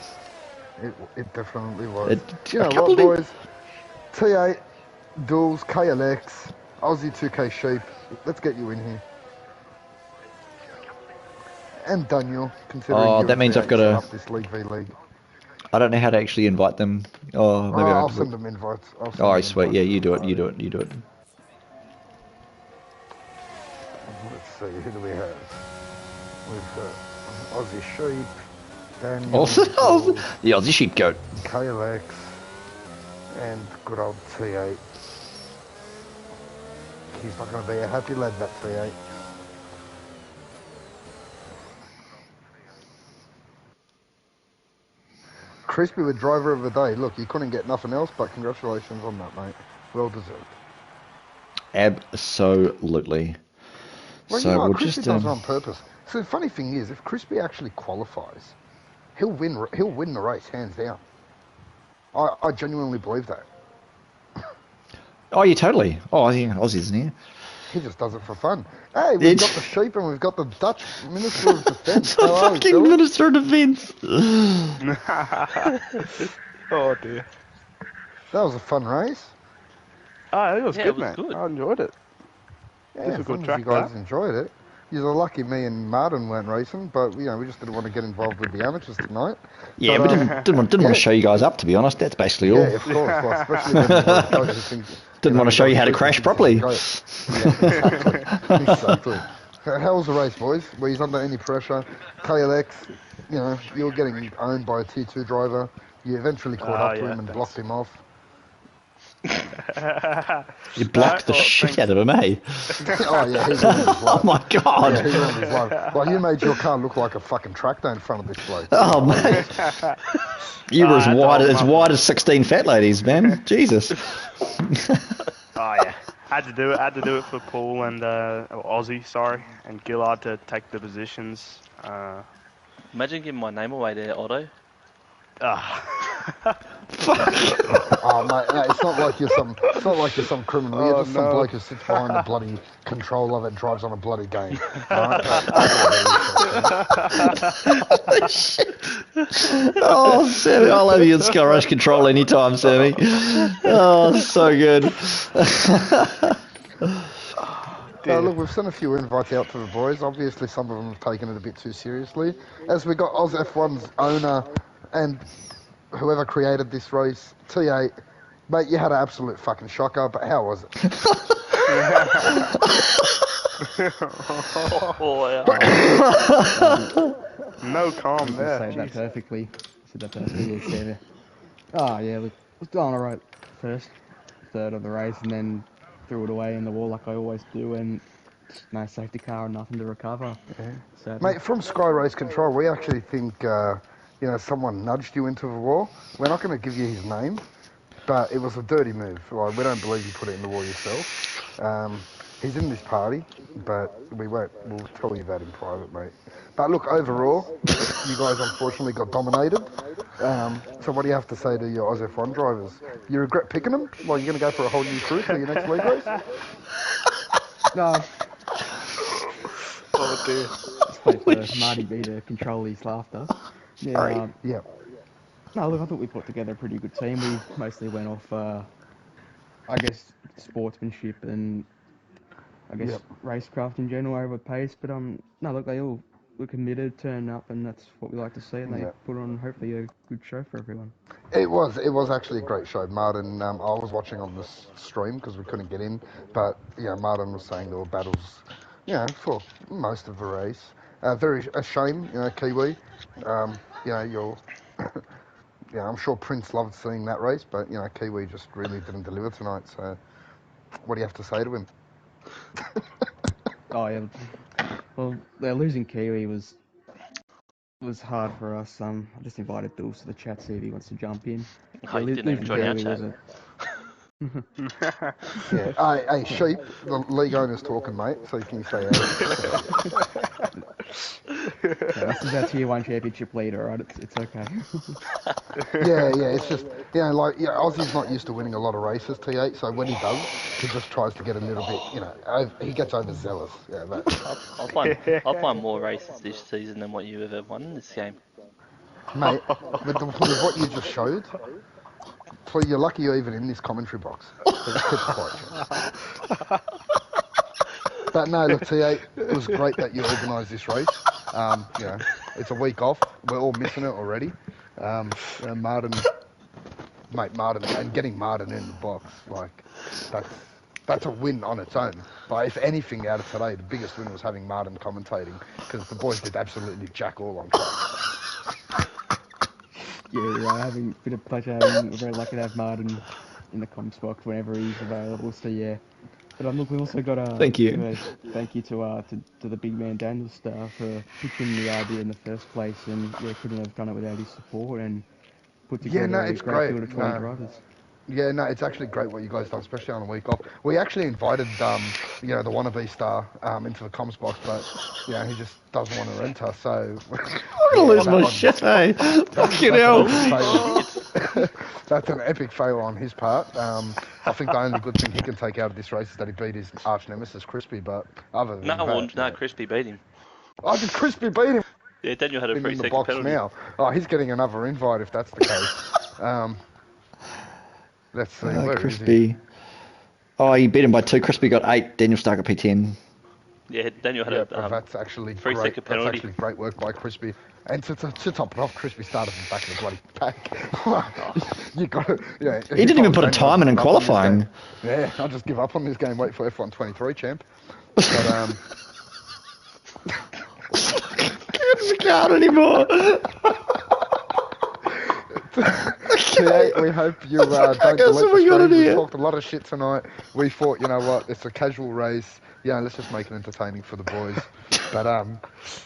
[SPEAKER 2] It definitely was.
[SPEAKER 1] You
[SPEAKER 2] know what, boys? T8, Duels, KLX, Aussie 2K Sheep. Let's get you in here. And Daniel, considering
[SPEAKER 1] that means I've got to...
[SPEAKER 2] this League v League.
[SPEAKER 1] I don't know how to actually invite them. Oh, maybe
[SPEAKER 2] I'll send them invites.
[SPEAKER 1] Sweet. Yeah, you do it.
[SPEAKER 2] Let's see, who do we have? We've got Aussie Sheep, Daniel,
[SPEAKER 1] the Aussie Sheep goat.
[SPEAKER 2] KLX, and good old T8. He's not going to be a happy lad, that T8. Crispy with driver of the day. Look, you couldn't get nothing else, but congratulations on that, mate. Well deserved.
[SPEAKER 1] Absolutely.
[SPEAKER 2] Well,
[SPEAKER 1] so
[SPEAKER 2] you know,
[SPEAKER 1] we'll
[SPEAKER 2] Crispy
[SPEAKER 1] just
[SPEAKER 2] does it on purpose. So the funny thing is, if Crispy actually qualifies, he'll win the race hands down. I genuinely believe that.
[SPEAKER 1] Oh, yeah, totally. Oh, yeah, Aussies, isn't he?
[SPEAKER 2] He just does it for fun. Hey, we've got the sheep and we've got the Dutch Minister of Defence.
[SPEAKER 1] The fucking Minister of Defence.
[SPEAKER 3] Oh dear.
[SPEAKER 2] That was a fun race.
[SPEAKER 3] Oh, it was good, man. Good. I enjoyed it.
[SPEAKER 2] Yeah,
[SPEAKER 3] It's a good track.
[SPEAKER 2] You guys enjoyed it. You're lucky me and Martin weren't racing, but we just didn't want to get involved with the amateurs tonight.
[SPEAKER 1] Yeah, but didn't want to show you guys up, to be honest. That's basically all.
[SPEAKER 2] Yeah, of course. Well, especially when you go to things,
[SPEAKER 1] didn't want to show you how to crash properly.
[SPEAKER 2] Yeah, exactly. How was the race, boys? Were you under any pressure? KLX, you were getting owned by a Tier 2 driver. You eventually caught up to him and blocked him off.
[SPEAKER 1] You blocked the shit out of him, eh?
[SPEAKER 2] Oh, yeah, he ruined his life.
[SPEAKER 1] Oh, my God.
[SPEAKER 2] Yeah, he ruined his life. Well, you made your car look like a fucking tractor in front of this bloke.
[SPEAKER 1] Oh, mate. You were as wide as 16 fat ladies, man. Jesus.
[SPEAKER 3] Oh, yeah. Had to do it for Paul and Aussie, and Gillard to take the positions.
[SPEAKER 4] Imagine giving my name away there, Otto.
[SPEAKER 1] Fuck.
[SPEAKER 2] Oh mate, no, it's not like you're some criminal. You're just some bloke who sits behind the bloody controller that drives on a bloody game. Right?
[SPEAKER 1] Oh, Sammy, I'll have you in Skull Rush Control anytime, Sammy. Oh, so good.
[SPEAKER 2] Look, we've sent a few invites out to the boys. Obviously, some of them have taken it a bit too seriously. As we got AUSF1's owner and whoever created this race, T8, mate, you had an absolute fucking shocker, but how was it?
[SPEAKER 3] No calm there.
[SPEAKER 5] Said that perfectly. Sammy. Oh, yeah, look, was going alright first, third of the race, and then threw it away in the wall like I always do, and no safety car and nothing to recover.
[SPEAKER 2] Yeah. Mate, from Sky Race Control, we actually think, someone nudged you into the wall. We're not going to give you his name, but it was a dirty move. Like, we don't believe you put it in the wall yourself. He's in this party, but we'll tell you that in private, mate. But look, overall, you guys unfortunately got dominated. So what do you have to say to your AUSF1 drivers? You regret picking them? Well, you're going to go for a whole new crew for your next league race?
[SPEAKER 5] No,
[SPEAKER 3] Oh dear.
[SPEAKER 5] just wait for Marty B to control his laughter. Yeah,
[SPEAKER 1] Sorry.
[SPEAKER 2] Yeah.
[SPEAKER 5] no, look, I thought we put together a pretty good team. We mostly went off, I guess, sportsmanship and I guess
[SPEAKER 2] Yep.
[SPEAKER 5] racecraft in general over pace. But no, look, they all were committed, turned up, and that's what we like to see. And they
[SPEAKER 2] Yeah.
[SPEAKER 5] put on hopefully a good show for everyone.
[SPEAKER 2] It was actually a great show, Martin. I was watching on the stream because we couldn't get in, but yeah, Martin was saying there were battles, for most of the race. Very a shame, Kiwi. You're, I'm sure Prince loved seeing that race, but Kiwi just really didn't deliver tonight. So, what do you have to say to him?
[SPEAKER 5] Oh yeah, well, losing Kiwi was hard for us. I just invited Dulce to the chat, see if he wants to jump in.
[SPEAKER 4] Oh, you didn't even join our chat.
[SPEAKER 2] Yeah, hey, Sheep, the league owner's talking, mate, so you can say
[SPEAKER 5] This is our tier 1 championship leader, right? It's okay.
[SPEAKER 2] Yeah, it's just, Aussie's not used to winning a lot of races, T8, so when he does, he just tries to get a little bit, he gets overzealous. Yeah,
[SPEAKER 4] I'll find more races this season than what you ever won in this game.
[SPEAKER 2] Mate, with what you just showed, you're lucky you're even in this commentary box. So just keep quiet. But no, look, T8, it was great that you organised this race. It's a week off. We're all missing it already. Martin, and getting Martin in the box, that's a win on its own. But if anything out of today, the biggest win was having Martin commentating, because the boys did absolutely jack all on track.
[SPEAKER 5] Yeah, right. Having a bit of pleasure. We're very lucky to have Martin in the comms box whenever he's available. So yeah. But look, we also got a
[SPEAKER 1] Thank you.
[SPEAKER 5] Thank you to the big man Daniel Star for pitching the idea in the first place, and couldn't have done it without his support and put together
[SPEAKER 2] it's
[SPEAKER 5] a great field
[SPEAKER 2] great.
[SPEAKER 5] of 20 drivers.
[SPEAKER 2] Yeah, no, it's actually great what you guys done, especially on a week off. We actually invited, the wannabe star into the comms box, but, he just doesn't want to enter, so...
[SPEAKER 1] I'm gonna lose my shit, eh? Fucking hell.
[SPEAKER 2] That's an epic fail on his part. I think the only good thing he can take out of this race is that he beat his arch nemesis, Crispy, but other than that...
[SPEAKER 4] Crispy beat him.
[SPEAKER 2] Oh, did Crispy beat him?
[SPEAKER 4] Yeah, Daniel had a 3-second penalty.
[SPEAKER 2] Now. Oh, he's getting another invite if that's the case. Let's see, where
[SPEAKER 1] Crispy.
[SPEAKER 2] is he?
[SPEAKER 1] Oh, he beat him by 2. Crispy got 8. Daniel Stark got P10.
[SPEAKER 4] Yeah, Daniel had
[SPEAKER 2] that's actually
[SPEAKER 4] 3-second penalty.
[SPEAKER 2] That's actually great work by Crispy. And to top it off, Crispy started from the back of the bloody pack. You got it. Yeah.
[SPEAKER 1] He didn't even put a time in qualifying.
[SPEAKER 2] Yeah, I'll just give up on this game. Wait for F1 23, champ. But
[SPEAKER 1] Can't count anymore.
[SPEAKER 2] We hope you don't delete the stream. We talked a lot of shit tonight. We thought, you know what, it's a casual race. Yeah, let's just make it entertaining for the boys. But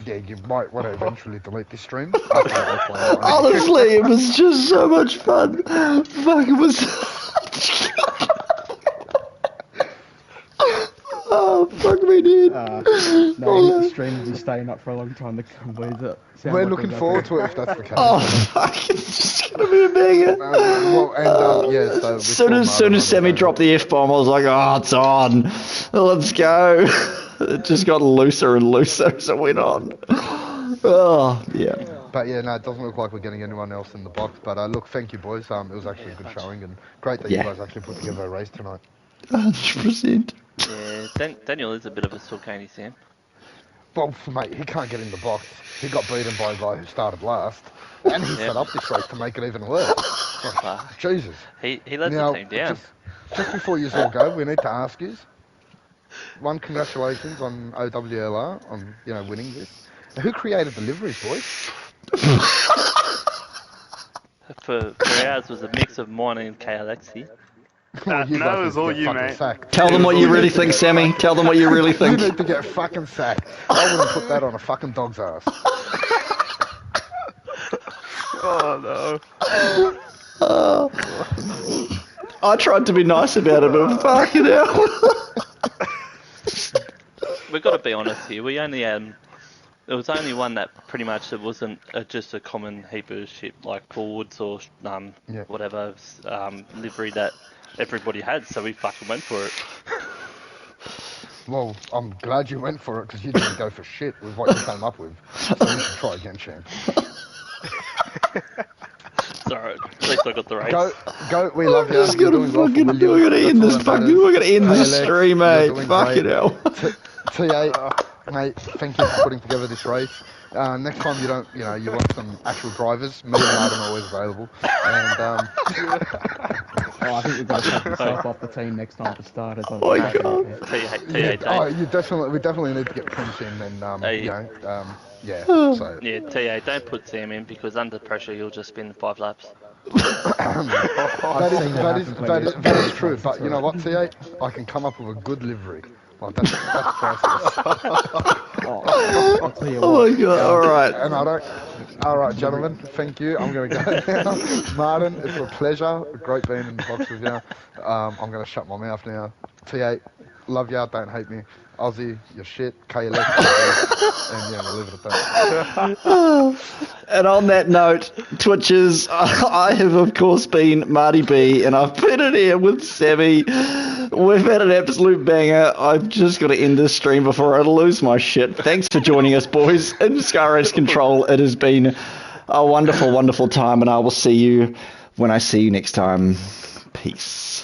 [SPEAKER 2] you might want to eventually delete this stream.
[SPEAKER 1] Honestly, it was just so much fun. Fuck, it was. Oh, fuck me, dude.
[SPEAKER 5] The stream will be staying up for a long time to come.
[SPEAKER 2] We're looking forward to it if that's the case.
[SPEAKER 1] Oh, fuck, it's just gonna be a banger. As soon as Sammy dropped the F-bomb, I was like, oh, it's on. Let's go. It just got looser and looser as it went on. Oh, yeah.
[SPEAKER 2] But yeah, no, it doesn't look like we're getting anyone else in the box. But look, thank you, boys. It was actually a good showing, and great that you guys actually put together a race tonight.
[SPEAKER 1] 100%.
[SPEAKER 4] Yeah, Daniel is a bit of a Silcani, Sam.
[SPEAKER 2] Well, mate, he can't get in the box. He got beaten by a guy who started last, and he set up this race to make it even worse. Jesus.
[SPEAKER 4] He led the team down.
[SPEAKER 2] Just before you all go, we need to ask you. One, congratulations on OWLR on winning this. Who created the liveries, boys?
[SPEAKER 4] For ours was a mix of mine and KLXy.
[SPEAKER 2] Well,
[SPEAKER 3] no, it was all you, mate.
[SPEAKER 2] Sacked.
[SPEAKER 1] Tell them what you really think, Sammy. Tell them what you really think.
[SPEAKER 2] You need to get fucking sacked. I wouldn't put that on a fucking dog's ass.
[SPEAKER 3] Oh, no.
[SPEAKER 1] I tried to be nice about it, but fucking hell.
[SPEAKER 4] we've got to be honest here. We only there was only one that pretty much it wasn't just a common heap of shit like forwards or whatever livery that everybody had, so we fucking went for it.
[SPEAKER 2] Well, I'm glad you went for it because you didn't go for shit with what you came up with. So you should try again, champ.
[SPEAKER 4] It's alright. At least I got the race.
[SPEAKER 2] Go. We love you.
[SPEAKER 1] We're gonna end this stream, mate. Fucking hell.
[SPEAKER 2] TA, mate, thank you for putting together this race. Next time you want some actual drivers, me and Martin are always available. And
[SPEAKER 5] I think we've got to take yourself off the team next time for starters.
[SPEAKER 1] Oh my god.
[SPEAKER 2] we definitely need to get Prince in, and So
[SPEAKER 4] yeah, TA, don't put Sam in because under pressure he'll just spin 5 laps.
[SPEAKER 2] that is true. But you know what, TA? I can come up with a good livery. Like that's priceless.
[SPEAKER 5] I'll tell you what.
[SPEAKER 1] Oh my god!
[SPEAKER 2] All right, gentlemen. Thank you. I'm gonna go now. Martin, it's a pleasure. Great being in the box with you. I'm gonna shut my mouth now. TA, love ya. Don't hate me. Aussie, you're shit. KLF, and we'll leave it at that.
[SPEAKER 1] And on that note, Twitchers, I have of course been Marty B, and I've been in here with Sammy. We've had an absolute banger. I've just got to end this stream before I lose my shit. Thanks for joining us, boys. In Sky Race Control, it has been a wonderful, wonderful time, and I will see you when I see you next time. Peace.